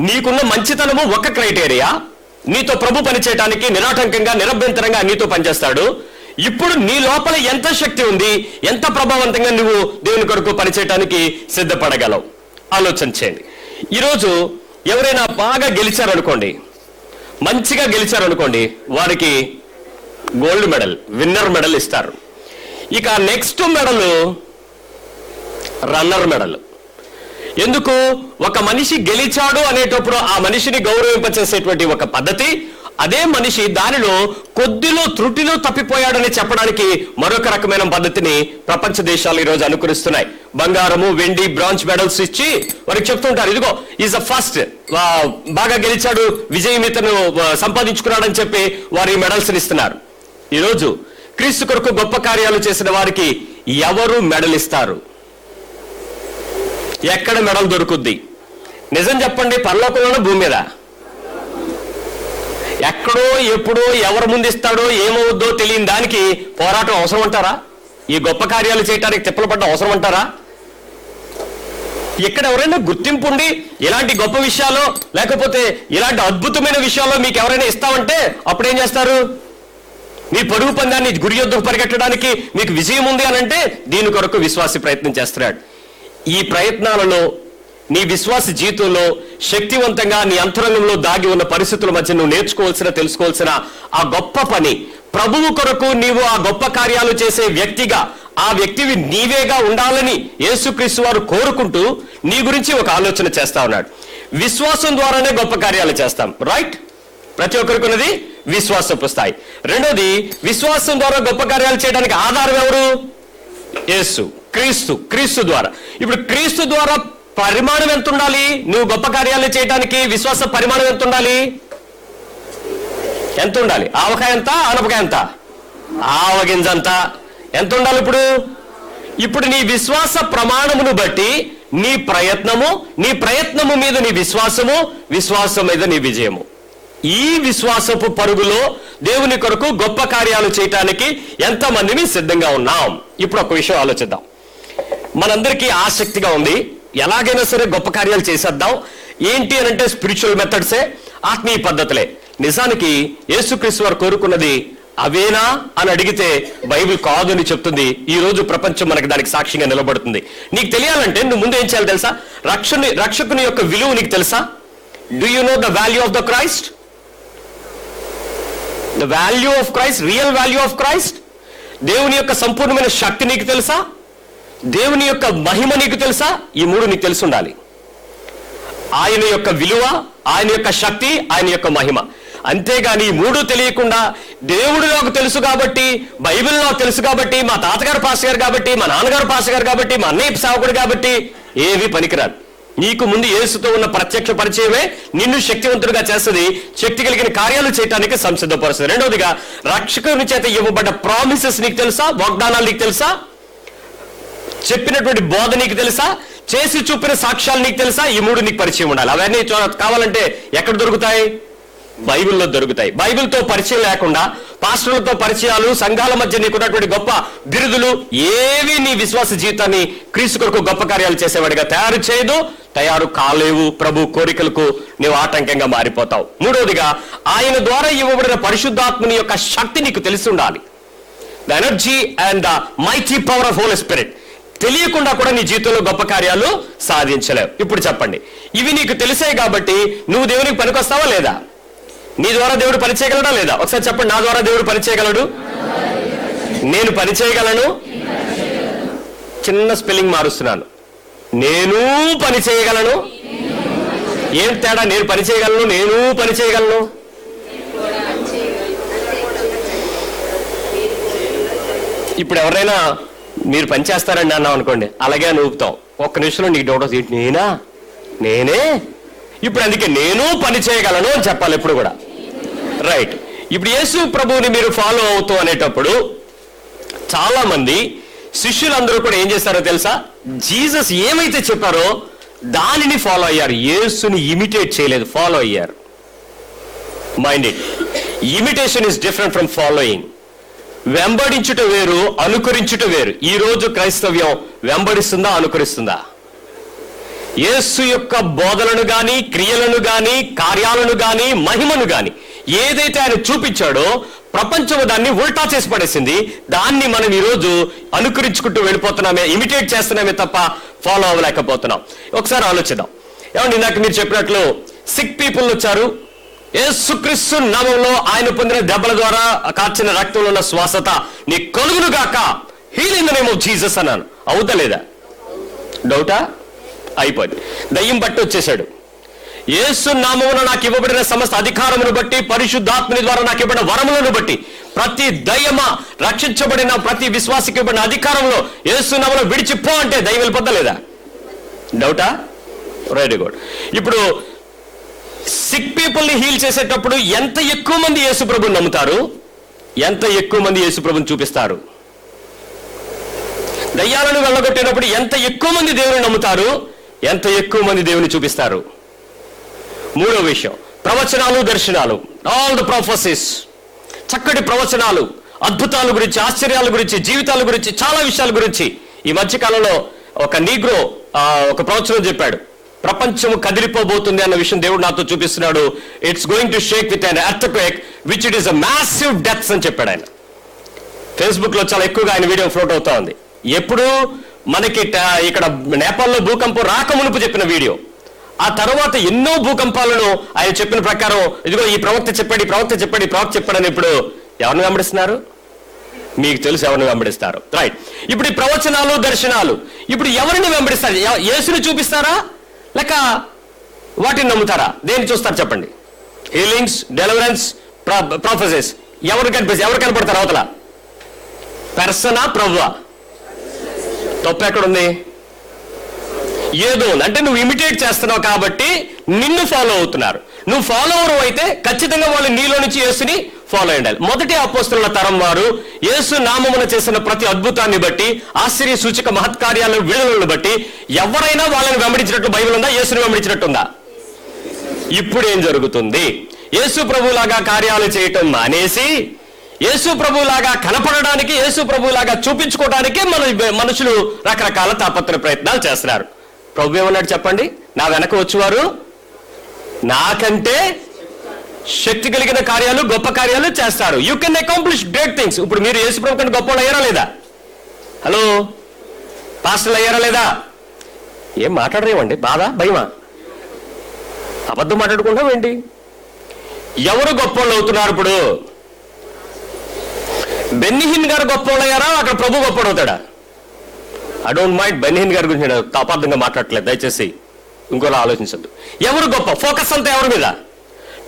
నీకున్న మంచితనము ఒక క్రైటీరియా. నీతో ప్రభు పని చేయడానికి నిరాటంకంగా, నిరభ్యంతరంగా నీతో పనిచేస్తాడు. ఇప్పుడు నీ లోపల ఎంత శక్తి ఉంది, ఎంత ప్రభావవంతంగా నువ్వు దేవుని కొరకు పనిచేయడానికి సిద్ధపడగలవు? ఆలోచన చేయండి. ఈరోజు ఎవరైనా బాగా గెలిచారనుకోండి, మంచిగా గెలిచారనుకోండి, వారికి గోల్డ్ మెడల్, విన్నర్ మెడల్ ఇస్తారు. ఇక నెక్స్ట్ మెడల్ రన్నర్ మెడల్. ఎందుకు? ఒక మనిషి గెలిచాడు అనేటప్పుడు ఆ మనిషిని గౌరవింపచేసేటువంటి ఒక పద్ధతి, అదే మనిషి దానిలో కొద్దిలో త్రుటిలో తప్పిపోయాడని చెప్పడానికి మరొక రకమైన పద్ధతిని ప్రపంచ దేశాలు ఈరోజు అనుకరిస్తున్నాయి. బంగారము, వెండి, బ్రాంజ్ మెడల్స్ ఇచ్చి వారికి చెప్తుంటారు, ఇదిగో ఈజ్ ద ఫస్ట్, బాగా గెలిచాడు, విజయం ఇతను సంపాదించుకున్నాడని చెప్పి వారి మెడల్స్ ఇస్తున్నారు. ఈరోజు క్రీస్తు కొరకు గొప్ప కార్యాలు చేసిన వారికి ఎవరు మెడల్ ఇస్తారు? ఎక్కడ మెడల్ దొరుకుద్ది? నిజం చెప్పండి, పరలోకంలోనూ భూమి మీద? ఎక్కడో ఎప్పుడో ఎవరు ముందు ఇస్తాడో ఏమవుద్దో తెలియని దానికి పోరాటం అవసరం అంటారా? ఈ గొప్ప కార్యాలు చేయడానికి తిప్పలు పడ్డ అవసరం అంటారా? ఇక్కడ ఎవరైనా గుర్తింపు ఉండి ఇలాంటి గొప్ప విషయాల్లో, లేకపోతే ఇలాంటి అద్భుతమైన విషయాల్లో మీకు ఎవరైనా ఇస్తామంటే అప్పుడు ఏం చేస్తారు? మీ పరుగు పందాన్ని గురి యొద్దకు పరిగెట్టడానికి మీకు విజయం ఉంది అని అంటే దీని కొరకు విశ్వాసి ప్రయత్నం చేస్తున్నాడు. ఈ ప్రయత్నాలలో నీ విశ్వాస జీవితంలో శక్తివంతంగా నీ అంతరంగంలో దాగి ఉన్న పరిస్థితుల మధ్య నువ్వు నేర్చుకోవాల్సిన, తెలుసుకోవాల్సిన ఆ గొప్ప పని, ప్రభువు కొరకు నీవు ఆ గొప్ప కార్యాలు చేసే వ్యక్తిగా, ఆ వ్యక్తివి నీవేగా ఉండాలని యేసుక్రీస్తు వారు కోరుకుంటూ నీ గురించి ఒక ఆలోచన చేస్తా ఉన్నాడు. విశ్వాసం ద్వారానే గొప్ప కార్యాలు చేస్తాం, రైట్? ప్రతి ఒక్కరికి ఉన్నది విశ్వాసపు స్థాయి. రెండోది, విశ్వాసం ద్వారా గొప్ప కార్యాలు చేయడానికి ఆధారం ఎవరు? యేసు క్రీస్తు. క్రీస్తు ద్వారా. ఇప్పుడు క్రీస్తు ద్వారా పరిమాణం ఎంత ఉండాలి? నువ్వు గొప్ప కార్యాలు చేయడానికి విశ్వాస పరిమాణం ఎంత ఉండాలి? ఎంత ఉండాలి? ఆవకాయ ఎంత, ఆనపకాయ ఎంత? ఆవగింజంత. ఎంత ఉండాలి? ఇప్పుడు నీ విశ్వాస ప్రమాణమును బట్టి నీ ప్రయత్నము, నీ ప్రయత్నము మీద నీ విశ్వాసము, విశ్వాసం మీద నీ విజయము. ఈ విశ్వాసపు పరుగులో దేవుని కొరకు గొప్ప కార్యాలు చేయటానికి ఎంతమందిని సిద్ధంగా ఉన్నాం? ఇప్పుడు ఒక విషయం ఆలోచిద్దాం. మనందరికీ ఆసక్తిగా ఉంది, ఎలాగైనా సరే గొప్ప కార్యాలు చేసేద్దాం. ఏంటి అని అంటే స్పిరిచువల్ మెథడ్సే, ఆత్మీయ పద్ధతులే. నిజానికి యేసుక్రీస్తు వారు కోరుకున్నది అవేనా అని అడిగితే బైబిల్ కాదు అని చెప్తుంది. ఈ రోజు ప్రపంచం మనకి దానికి సాక్షిగా నిలబడుతుంది. నీకు తెలియాలంటే నువ్వు ముందు ఏం చేయాలి తెలుసా? రక్షకుని యొక్క విలువ నీకు తెలుసా? Do you know the value of the Christ? The value of Christ, real value of Christ. దేవుని యొక్క సంపూర్ణమైన శక్తి నీకు తెలుసా? దేవుని యొక్క మహిమ నీకు తెలుసా? ఈ మూడు నీకు తెలిసి ఉండాలి. ఆయన యొక్క విలువ, ఆయన యొక్క శక్తి, ఆయన యొక్క మహిమ. అంతేగాని ఈ మూడు తెలియకుండా దేవుడు నాకు తెలుసు కాబట్టి, బైబిల్ నాకు తెలుసు కాబట్టి, మా తాతగారు పాస్టర్ గారు కాబట్టి, మా నాన్నగారు పాస్టర్ గారు కాబట్టి, మా అన్నయ్య సేవకుడు కాబట్టి ఏవి పనికిరాదు. నీకు ముందు యేసుతో ఉన్న ప్రత్యక్ష పరిచయమే నిన్ను శక్తివంతుడిగా చేస్తుంది, శక్తి కలిగిన కార్యాలు చేయడానికి సంసిద్ధపరుస్తుంది. రెండవదిగా, రక్షకుని చేత ఇవ్వబడ్డ ప్రామిసెస్ నీకు తెలుసా? వాగ్దానాలు నీకు తెలుసా? చెప్పినటువంటి బోధ నీకు తెలుసా? చేసి చూపిన సాక్ష్యాలు నీకు తెలుసా? ఈ మూడు నీకు పరిచయం ఉండాలి. అవన్నీ కావాలంటే ఎక్కడ దొరుకుతాయి? బైబిల్లో దొరుకుతాయి. బైబిల్తో పరిచయం లేకుండా, పాస్టర్లతో పరిచయాలు, సంఘాల మధ్య నీకున్నటువంటి గొప్ప బిరుదులు ఏవి నీ విశ్వాస జీవితాన్ని క్రీస్తు కొరకు గొప్ప కార్యాలు చేసేవాడిగా తయారు చేయదు, తయారు కాలేవు. ప్రభు కోరికలకు నీవు ఆటంకంగా మారిపోతావు. మూడవదిగా, ఆయన ద్వారా ఇవ్వబడిన పరిశుద్ధాత్మని యొక్క శక్తి నీకు తెలిసి ఉండాలి. The energy and the mighty power of holy spirit. తెలియకుండా కూడా నీ జీవితంలో గొప్ప కార్యాలు సాధించలేవు. ఇప్పుడు చెప్పండి, ఇవి నీకు తెలిసాయి కాబట్టి నువ్వు దేవునికి పనికొస్తావా లేదా? నీ ద్వారా దేవుడు పని చేయగలడా లేదా? ఒకసారి చెప్పండి, నా ద్వారా దేవుడు పని చేయగలడు, నేను పని చేయగలను. చిన్న స్పెల్లింగ్ మారుస్తున్నాను. నేను పని చేయగలను. ఏం తేడా? నేను పని చేయగలను, నేను పని చేయగలను. ఇప్పుడు ఎవరైనా మీరు పని చేస్తారండి అన్నాం అనుకోండి, అలాగే అని ఊపుతాం. ఒక్క నిమిషంలో నీకు డౌట్ వస్తుంది, నేనే. ఇప్పుడు అందుకే నేను పని చేయగలను అని చెప్పాలి ఎప్పుడు కూడా. రైట్. ఇప్పుడు యేసు ప్రభువుని మీరు ఫాలో అవుతూ అనేటప్పుడు చాలా మంది శిష్యులందరూ కూడా ఏం చేస్తారో తెలుసా? జీసస్ ఏమైతే చెప్పారో దానిని ఫాలో అయ్యారు. యేసుని ఇమిటేట్ చేయలేదు, ఫాలో అయ్యారు. Mind it. Imitation is different from following. వెంబడించుట వేరు, అనుకరించుట వేరు. ఈ రోజు క్రైస్తవ్యం వెంబడిస్తుందా, అనుకరిస్తుందా? యేసు యొక్క బోధనను గాని, క్రియలను గాని, కార్యాలను గాని, మహిమను గాని ఏదైతే ఆయన చూపించాడో ప్రపంచం దాన్ని ఉల్టా చేసి పడేసింది. దాన్ని మనం ఈరోజు అనుకరించుకుంటూ వెళ్ళిపోతున్నామే, ఇమిటేట్ చేస్తున్నామే తప్ప ఫాలో అవ్వలేకపోతున్నాం. ఒకసారి ఆలోచిద్దాం. ఏమండి, ఇందాక మీరు చెప్పినట్లు సిక్ పీపుల్ వచ్చారు. యేసుక్రీస్తు నామములో ఆయన పొందిన దెబ్బల ద్వారా కార్చిన రక్తంలో ఉన్న స్వస్థత నీ కలుగును గాక, heal in the name of Jesus అన్నాను. అవుతా లేదా? డౌటా? అయిపోయింది. దయ్యం బట్టి వచ్చేసాడు. యేసు నామమున నాకు ఇవ్వబడిన సమస్త అధికారమును బట్టి, పరిశుద్ధాత్మని ద్వారా నాకు ఇవ్వబడిన వరములను బట్టి, ప్రతి దయ్యమా రక్షించబడిన ప్రతి విశ్వాసికి ఇవ్వబడిన అధికారంలో యేసు నామములో విడిచిపో అంటే దయ్యం వెళ్ళిపోద్దా లేదా? డౌటా? Very good. ఇప్పుడు సిక్ పీపుల్ని హీల్ చేసేటప్పుడు ఎంత ఎక్కువ మంది యేసు ప్రభుని నమ్ముతారు, ఎంత ఎక్కువ మంది యేసు ప్రభుని చూపిస్తారు? దయ్యాలను వెళ్ళగొట్టేటప్పుడు ఎంత ఎక్కువ మంది దేవుని నమ్ముతారు, ఎంత ఎక్కువ మంది దేవుని చూపిస్తారు? మూడో విషయం, ప్రవచనాలు, దర్శనాలు. ఆల్ ద ప్రొఫెసీస్, చక్కటి ప్రవచనాలు, అద్భుతాల గురించి, ఆశ్చర్యాల గురించి, జీవితాల గురించి, చాలా విషయాల గురించి. ఈ మధ్యకాలంలో ఒక నీగ్రో ఒక ప్రవచనం చెప్పాడు. ప్రపంచం కదిలిపోబోతుంది అన్న విషయం దేవుడు నాతో చూపిస్తున్నాడు. It's going to Sheikh with an earthquake which it is a massive deaths అని చెప్పాడు ఆయన. ఫేస్బుక్ లో చాలా ఎక్కువగా ఆయన వీడియో ఫ్లోట్ అవుతా ఉంది. ఎప్పుడు మనకి ఇక్కడ నేపాల్లో భూకంపం రాకమునుపు చెప్పిన వీడియో. ఆ తర్వాత ఎన్నో భూకంపాలను ఆయన చెప్పిన ప్రకారం, ఇదిగో ఈ ప్రవక్త చెప్పాడు, ఈ ప్రవక్త చెప్పాడు, ఈ ప్రవక్త చెప్పాడని ఇప్పుడు ఎవరిని వెంబడిస్తున్నారు? మీకు తెలుసు ఎవరిని వెంబడిస్తారు. రైట్. ఇప్పుడు ఈ ప్రవచనాలు, దర్శనాలు, ఇప్పుడు ఎవరిని వెంబడిస్తారు? యేసుని చూపిస్తారా లేక వాటిని నమ్ముతారా? దేన్ని చూస్తారు చెప్పండి? Healings, deliverance, prophecies. ఎవరు కనపడతారు అవతల? పర్సనా, ప్రభువా? తప్పు ఎక్కడుంది? ఏదో అంటే నువ్వు ఇమిటేట్ చేస్తున్నావు కాబట్టి నిన్ను ఫాలో అవుతున్నారు. నువ్వు ఫాలోవర్ అయితే ఖచ్చితంగా వాళ్ళు నీలో నుంచి యేసుని ఫాలో అయ్యాలి. మొదటి అపోస్తలుల తరం వారు యేసు నామమున చేసిన ప్రతి అద్భుతాన్ని బట్టి, ఆశ్చర్య సూచక మహత్కార్యాలను, విడుదలను బట్టి ఎవరైనా వాళ్ళని వెంబడించినట్టు బైబిల్ ఉందా? యేసుని వెంబడించినట్టుందా? ఇప్పుడు ఏం జరుగుతుంది? యేసు ప్రభులాగా కార్యాలు చేయటం మానేసి యేసు ప్రభులాగా కనపడడానికి, యేసు ప్రభులాగా చూపించుకోవడానికే మనుషులు రకరకాల తాపత్ర ప్రయత్నాలు చేస్తున్నారు. ప్రభు ఏమన్నాడు చెప్పండి? నా వెనక వచ్చేవారు నాకంటే శక్తి కలిగిన కార్యాలు, గొప్ప కార్యాలు చేస్తారు. You can accomplish great things. ఇప్పుడు మీరు యేసు ప్రభు కంటే గొప్ప వాళ్ళు అయ్యారా లేదా? హలో, పాస్టర్లు అయ్యారా లేదా? ఏం మాట్లాడరేమండి? బాధ, భయమా? అబద్ధం మాట్లాడుకుంటాం ఏంటి? ఎవరు గొప్పవాళ్ళు అవుతున్నారు? ఇప్పుడు బెన్నిహిన్ గారు గొప్పవాళ్ళు అయ్యారా? అక్కడ ప్రభు గొప్పవాడు అవుతాడా? ఐ డోంట్ మైండ్ బెన్నిహిన్ గారి గురించి నేను అపార్థంగా మాట్లాడట్లేదు, దయచేసి ఇంకోలా ఆలోచించద్దు. ఎవరు గొప్ప? ఫోకస్ అంతా ఎవరి మీద?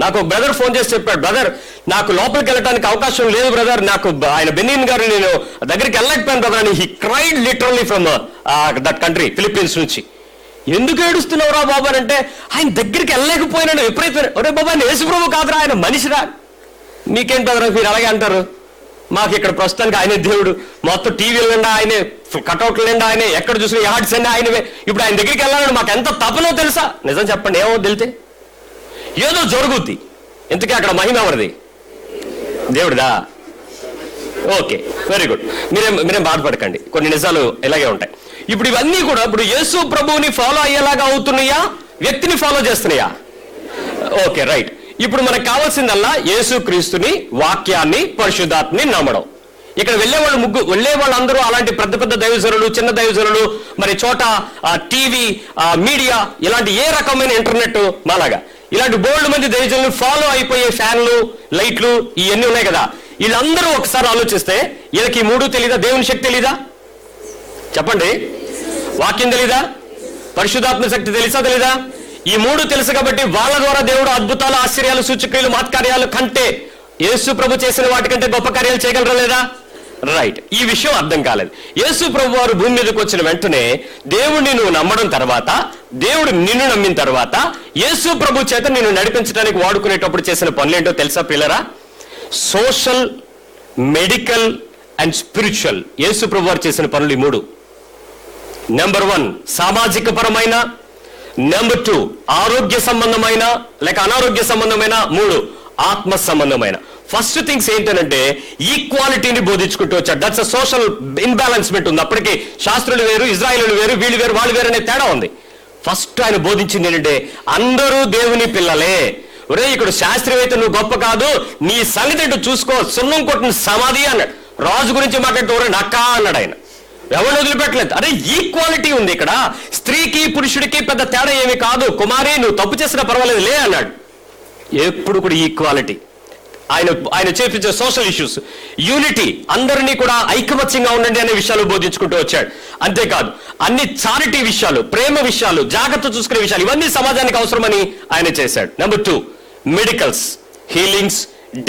నాకు ఒక బ్రదర్ ఫోన్ చేసి చెప్పాడు, బ్రదర్ నాకు లోపలికి వెళ్ళడానికి అవకాశం లేదు బ్రదర్, నాకు ఆయన బెన్నిహిన్ గారు నేను దగ్గరికి వెళ్ళలేకపోయాను బ్రదర్ అని. He cried literally from that country, Philippines నుంచి. ఎందుకు ఏడుస్తున్నావురా బాబు అని అంటే, ఆయన దగ్గరికి వెళ్ళలేకపోయినాడు. ఎప్పుడైతే ఒరే బాబా ఆయన యేసు ప్రభు కాదురా, ఆయన మనిషిరా. మీకేం బ్రదర్ మీరు అలాగే అంటారు? మాకు ఇక్కడ ప్రస్తుతానికి ఆయనే దేవుడు, మొత్తం టీవీలు నిండా ఆయనే, కటౌట్లు నిండా ఆయనే, ఎక్కడ చూసినా యాడ్స్ అన్నీ ఆయనవే. ఇప్పుడు ఆయన దగ్గరికి వెళ్ళాలని మాకు ఎంత తపనో తెలుసా? నిజం చెప్పండి, ఏమో తెలితే ఏదో జరుగుద్ది. ఇంతకీ అక్కడ మహిమ ఎవరిది? దేవుడిదా? Okay, very good. మీరేం బాధపడకండి, కొన్ని నిజాలు ఇలాగే ఉంటాయి. ఇప్పుడు ఇవన్నీ కూడా ఇప్పుడు యేసు ప్రభువుని ఫాలో అయ్యేలాగా అవుతున్నాయా, వ్యక్తిని ఫాలో చేస్తున్నాయా? Okay, right. ఇప్పుడు మనకు కావాల్సిందల్లా యేసు క్రీస్తుని, వాక్యాన్ని, పరిశుద్ధాత్మని నమ్మడం. ఇక్కడ వెళ్ళే వాళ్ళందరూ అలాంటి పెద్ద పెద్ద దైవజనులు, చిన్న దైవజనులు, మరి చోట టీవీ, మీడియా, ఇలాంటి ఏ రకమైన ఇంటర్నెట్ మాలాగా ఇలాంటి బోల్డ్ మంది దైవజనులు ఫాలో అయిపోయే ఫ్యాన్లు, లైట్లు ఇవన్నీ ఉన్నాయి కదా. వీళ్ళందరూ ఒకసారి ఆలోచిస్తే వీళ్ళకి మూడు తెలీదా? దేవుని శక్తి తెలీదా? చెప్పండి. వాక్యం తెలీదా? పరిశుద్ధాత్మ శక్తి తెలీదా? ఈ మూడు తెలుసు కాబట్టి వాళ్ళ ద్వారా దేవుడు అద్భుతాలు, ఆశ్చర్యాలు, సూచక్రియలు, మహత్కార్యాలు కంటే యేసు ప్రభు చేసిన వాటికంటే గొప్ప కార్యాలు చేయగలరా లేదా? రైట్. ఈ విషయం అర్థం కాలేదు. యేసు ప్రభు వారు భూమి మీదకి వచ్చిన వెంటనే దేవుడిని నువ్వు నమ్మడం తర్వాత, దేవుడు నిన్ను నమ్మిన తర్వాత యేసు ప్రభు చేత నిన్ను నడిపించడానికి వాడుకునేటప్పుడు చేసిన పనులేంటో తెలుసా పిల్లరా? Social, medical and spiritual. యేసు ప్రభు వారు చేసిన పనులు ఈ మూడు. నెంబర్ 1 సామాజిక పరమైన, నెంబర్ 2 ఆరోగ్య సంబంధమైన లేక అనారోగ్య సంబంధమైన, 3 ఆత్మ సంబంధమైన. ఫస్ట్ థింగ్స్ ఏంటంటే ఈక్వాలిటీని బోధించుకుంటూ వచ్చాడు. దట్స్ అ సోషల్ ఇన్బ్యాలెన్స్మెంట్ ఉంది. అప్పటికి శాస్త్రులు వేరు, ఇజ్రాయేలు వేరు, వీళ్ళు వేరు, వాళ్ళు వేరు అనే తేడా ఉంది. ఫస్ట్ ఆయన బోధించింది ఏంటంటే అందరూ దేవుని పిల్లలే. ఒరే ఇక్కడ శాస్త్రీయ అయితే నువ్వు గొప్ప కాదు, నీ సంగతి ఏంటో చూసుకో, సున్నం కొట్టిన సమాధి అన్నాడు. రాజు గురించి మాట్లాడుతూ నక్కా అన్నాడు ఆయన. ఎవరిని వదిలిపెట్టలేదు. అరే ఈక్వాలిటీ ఉంది ఇక్కడ. స్త్రీకి పురుషుడికి పెద్ద తేడా ఏమి కాదు. కుమారి నువ్వు తప్పు చేసినా పర్వాలేదు లే అన్నాడు. ఎప్పుడు కూడా ఈక్వాలిటీ. ఆయన చేపించే సోషల్ ఇష్యూస్, యూనిటీ, అందరినీ కూడా ఐకమత్యంగా ఉండండి అనే విషయాలు బోధించుకుంటూ వచ్చాడు. అంతేకాదు అన్ని చారిటీ విషయాలు, ప్రేమ విషయాలు, జాగ్రత్త చూసుకునే విషయాలు, ఇవన్నీ సమాజానికి అవసరమని ఆయన చేశాడు. Number 2 medicals, healings,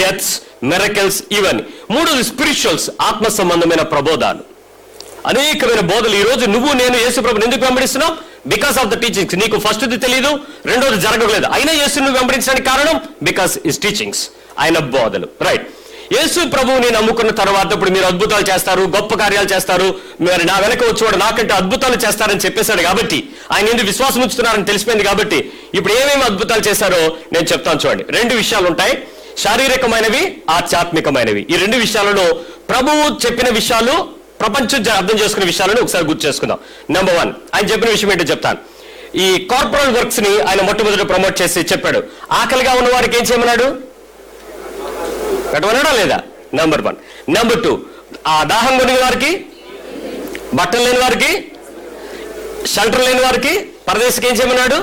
deaths, miracles, ఇవన్నీ. 3 స్పిరిచువల్స్, ఆత్మ సంబంధమైన ప్రబోధాలు, అనేకమైన బోధలు. ఈ రోజు నువ్వు నేను యేసు ప్రభుని ఎందుకు వెంబడిస్తున్నావు? Because of the teachings. నీకు ఫస్ట్ది తెలియదు, రెండోది జరగలేదు, అయినా యేసును వెంబడించడానికి కారణం బికాస్ హిస్ టీచింగ్స్, ఆయన బోధలు. రైట్. యేసు ప్రభువుని నమ్ముకున్న తర్వాత ఇప్పుడు మీరు అద్భుతాలు చేస్తారు, గొప్ప కార్యాలు చేస్తారు, మీరు నా వెనక వచ్చేవాడు నాకంటే అద్భుతాలు చేస్తారని చెప్పేశాడు కాబట్టి, ఆయన ఎందుకు విశ్వాసం ఉంచుతున్నారని తెలిసిపోయింది కాబట్టి, ఇప్పుడు ఏమేమి అద్భుతాలు చేశారో నేను చెప్తాను చూడండి. 2 విషయాలు ఉంటాయి, శారీరకమైనవి, ఆధ్యాత్మికమైనవి. ఈ 2 విషయాలలో ప్రభువు చెప్పిన విషయాలు, ప్రపంచం అర్థం చేసుకునే విషయాలను ఒకసారి గుర్తు చేసుకుందాం. నెంబర్ 1 ఆయన చెప్పిన విషయం ఏంటో చెప్తాను. ఈ కార్పొరల్ వర్క్స్ ని ఆయన మొట్టమొదటి ప్రమోట్ చేసి చెప్పాడు. ఆకలిగా ఉన్న వారికి ఏం చేయమన్నాడు? పెట్టమన్నాడా లేదా? నెంబర్ 1. నెంబర్ 2 ఆ దాహం కొనిన వారికి, బట్టలు లేని వారికి, షెల్టర్ లేని వారికి, పరదేశికి ఏం చేయమన్నాడు?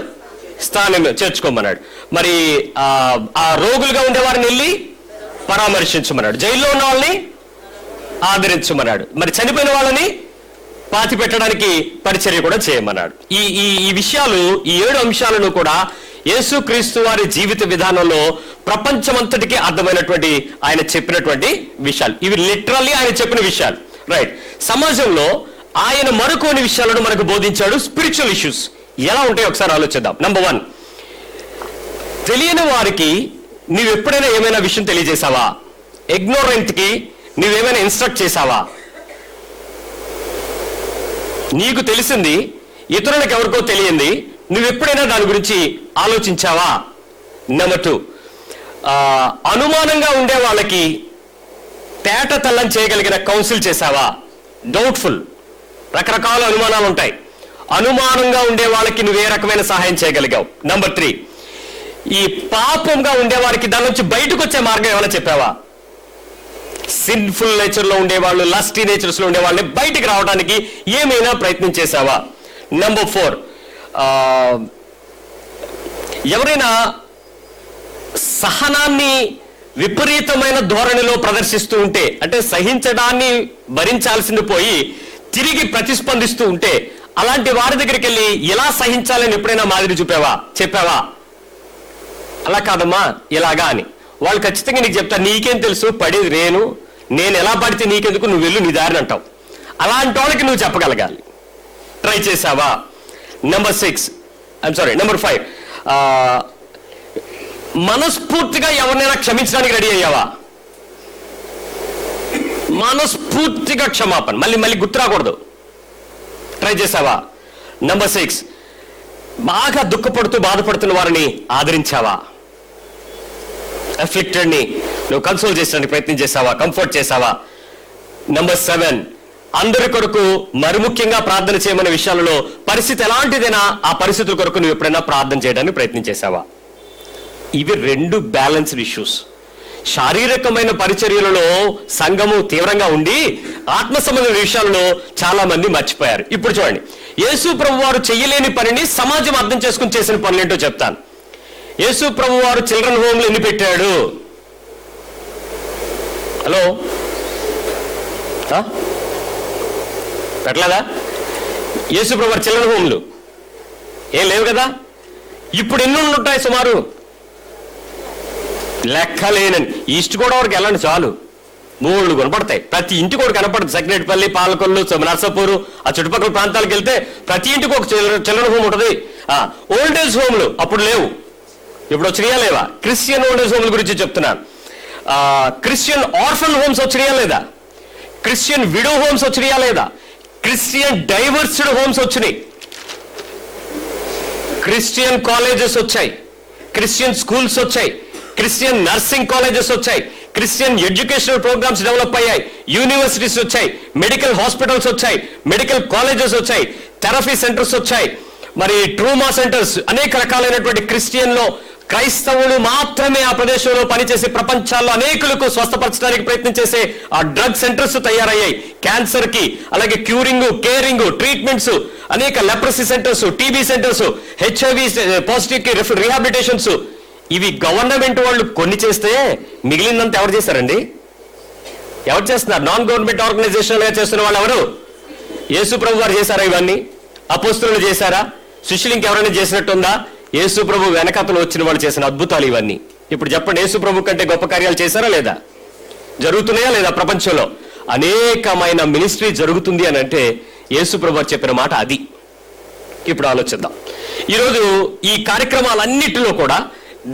స్థానం చేర్చుకోమన్నాడు. మరి ఆ రోగులుగా ఉండే వారిని వెళ్ళి పరామర్శించమన్నాడు. జైల్లో ఉన్న వాళ్ళని ఆదరించమన్నాడు. మరి చనిపోయిన వాళ్ళని పాతి పెట్టడానికి పరిచర్య కూడా చేయమన్నాడు. ఈ విషయాలు, ఈ 7 అంశాలను కూడా యేసుక్రీస్తు వారి జీవిత విధానంలో ప్రపంచమంతటికి అర్థమైనటువంటి ఆయన చెప్పినటువంటి విషయాలు. ఇవి లిటరల్లీ ఆయన చెప్పిన విషయాలు. రైట్. సమాజంలో ఆయన మరికొన్ని విషయాలను మనకు బోధించాడు. స్పిరిచువల్ ఇష్యూస్ ఎలా ఉంటాయో ఒకసారి ఆలోచిద్దాం. నెంబర్ 1 తెలియని వారికి నువ్వు ఎప్పుడైనా ఏమైనా విషయం తెలియజేశావా? ఇగ్నోరెంట్ కి నువ్వేమైనా ఇన్స్ట్రక్ట్ చేశావా? నీకు తెలిసింది ఇతరులకు ఎవరికో తెలియంది, నువ్వెప్పుడైనా దాని గురించి ఆలోచించావా? నెంబర్ 2 అనుమానంగా ఉండే వాళ్ళకి తేట తెల్లం చేయగలిగిన కౌన్సిల్ చేశావా? డౌట్ఫుల్, రకరకాల అనుమానాలు ఉంటాయి. అనుమానంగా ఉండే వాళ్ళకి నువ్వే రకమైన సహాయం చేయగలిగావు. నంబర్ 3, ఈ పాపంగా ఉండేవారికి దాని నుంచి బయటకు వచ్చే మార్గం ఏమైనా చెప్పావా? సిన్ఫుల్ నేచర్లో ఉండేవాళ్ళు, లస్టీ నేచర్స్లో ఉండే వాళ్ళని బయటికి రావడానికి ఏమైనా ప్రయత్నం చేశావా? నంబర్ 4, ఎవరైనా సహనాన్ని విపరీతమైన ధోరణిలో ప్రదర్శిస్తూ ఉంటే, అంటే సహించడాన్ని భరించాల్సింది పోయి తిరిగి ప్రతిస్పందిస్తూ ఉంటే, అలాంటి వారి దగ్గరికి వెళ్ళి ఎలా సహించాలని ఎప్పుడైనా మాదిరి చెప్పావా? అలా కాదమ్మా ఇలాగా అని వాళ్ళు ఖచ్చితంగా నీకు చెప్తారు. నీకేం తెలుసు, పడేది నేను ఎలా పడితే నీకెందుకు, నువ్వు వెళ్ళు నీ దారిని అంటావు. అలాంటి వాళ్ళకి నువ్వు చెప్పగలగాలి. ట్రై చేసావా? నంబర్ 5, మనస్ఫూర్తిగా ఎవరినైనా క్షమించడానికి రెడీ అయ్యావా? మనస్ఫూర్తిగా క్షమాపణ మళ్ళీ గుర్తురాకూడదు. ట్రై చేసావా? నంబర్ 6, బాగా దుఃఖపడుతూ బాధపడుతున్న వారిని ఆదరించావా? అఫ్లిక్టెడ్ని నువ్వు కన్సోల్ చేసడానికి ప్రయత్నం చేసావా? కంఫర్ట్ చేసావా? నంబర్ 7, అందరి కొరకు మరి ముఖ్యంగా ప్రార్థన చేయమనే విషయాలలో పరిస్థితి ఎలాంటిదైనా ఆ పరిస్థితుల కొరకు నువ్వు ఎప్పుడైనా ప్రార్థన చేయడానికి ప్రయత్నం చేసావా? ఇవి 2 బ్యాలెన్స్డ్ ఇష్యూస్. శారీరకమైన పరిచర్యలలో సంఘము తీవ్రంగా ఉండి ఆత్మ సంబంధమైన విషయాల్లో చాలా మంది మర్చిపోయారు. ఇప్పుడు చూడండి, యేసు ప్రభు వారు చెయ్యలేని పనిని సమాజం అర్థం చేసుకుని చేసిన పనులేంటో చెప్తాను. యేసు ప్రభు వారు చిల్డ్రన్ హోమ్లు ఎన్ని పెట్టాడు? హలో, పెట్టలేదా? యేసు ప్రభు వారు చిల్డ్రన్ హోమ్లు ఏం లేవు కదా. ఇప్పుడు ఎన్ని ఉంటాయి సుమారు? లెక్కలేనని. ఈస్ట్ గోదావరికి వెళ్ళండి చాలు, 3 కనపడతాయి. ప్రతి ఇంటికి ఒకటి కనపడుతుంది. సకినేటిపల్లి, పాలకొల్లు, నర్సాపూరు, ఆ చుట్టుపక్కల ప్రాంతాలకు వెళ్తే ప్రతి ఇంటికి ఒక చిల్డ్రన్ హోమ్ ఉంటుంది. ఓల్డ్ ఏజ్ హోమ్లు అప్పుడు లేవు, ఇప్పుడు వచ్చినాయా లేవా? క్రిస్టియన్ ఓల్డ్ ఏజ్ హోమ్ల గురించి చెప్తున్నాను. క్రిస్టియన్ ఆర్ఫన్ హోమ్స్ వచ్చినాయా లేదా? క్రిస్టియన్ విడో హోమ్స్ వచ్చినాయా లేదా? క్రిస్టియన్ డైవర్స్డ్ హోమ్స్ వచ్చినాయి. క్రిస్టియన్ కాలేజెస్ వచ్చాయి, క్రిస్టియన్ స్కూల్స్ వచ్చాయి, క్రిస్టియన్ నర్సింగ్ కాలేజెస్ వచ్చాయి, క్రిస్టియన్ ఎడ్యుకేషనల్ ప్రోగ్రామ్స్ డెవలప్ అయ్యాయి, యూనివర్సిటీస్ వచ్చాయి, మెడికల్ హాస్పిటల్స్ వచ్చాయి, మెడికల్ కాలేజెస్ వచ్చాయి, థెరపీ సెంటర్స్ వచ్చాయి, మరి ట్రూమా సెంటర్స్, అనేక రకాలైనటువంటి క్రిస్టియన్లో క్రైస్తవులు మాత్రమే ఆ ప్రదేశంలో పనిచేసి ప్రపంచాల్లో అనేకులకు స్వస్థపరచడానికి ప్రయత్నం చేసే ఆ డ్రగ్ సెంటర్స్ తయారయ్యాయి. క్యాన్సర్ కి, అలాగే క్యూరింగ్, కేరింగ్, ట్రీట్మెంట్స్, అనేక leprosy centres, TB centres, HIV positive కి రిహాబిలిటేషన్స్. ఇవి గవర్నమెంట్ వాళ్ళు కొన్ని చేస్తే మిగిలినంత ఎవరు చేశారండి? ఎవరు చేస్తున్నారు? నాన్ గవర్నమెంట్ ఆర్గనైజేషన్ గా చేస్తున్న వాళ్ళు ఎవరు? యేసు ప్రభు వారు చేశారా ఇవన్నీ? అపోస్తులు చేశారా? శిష్యులు ఇంకెవరైనా చేసినట్టుందా? యేసు ప్రభు వెనకతలు వచ్చిన వాళ్ళు చేసిన అద్భుతాలు ఇవన్నీ. ఇప్పుడు చెప్పండి, యేసు ప్రభు కంటే గొప్ప కార్యాలు చేశారా లేదా? జరుగుతున్నాయా లేదా? ప్రపంచంలో అనేకమైన మినిస్ట్రీ జరుగుతుంది అని అంటే యేసు ప్రభు చెప్పిన మాట అది. ఇప్పుడు ఆలోచిద్దాం. ఈరోజు ఈ కార్యక్రమాలన్నిటిలో కూడా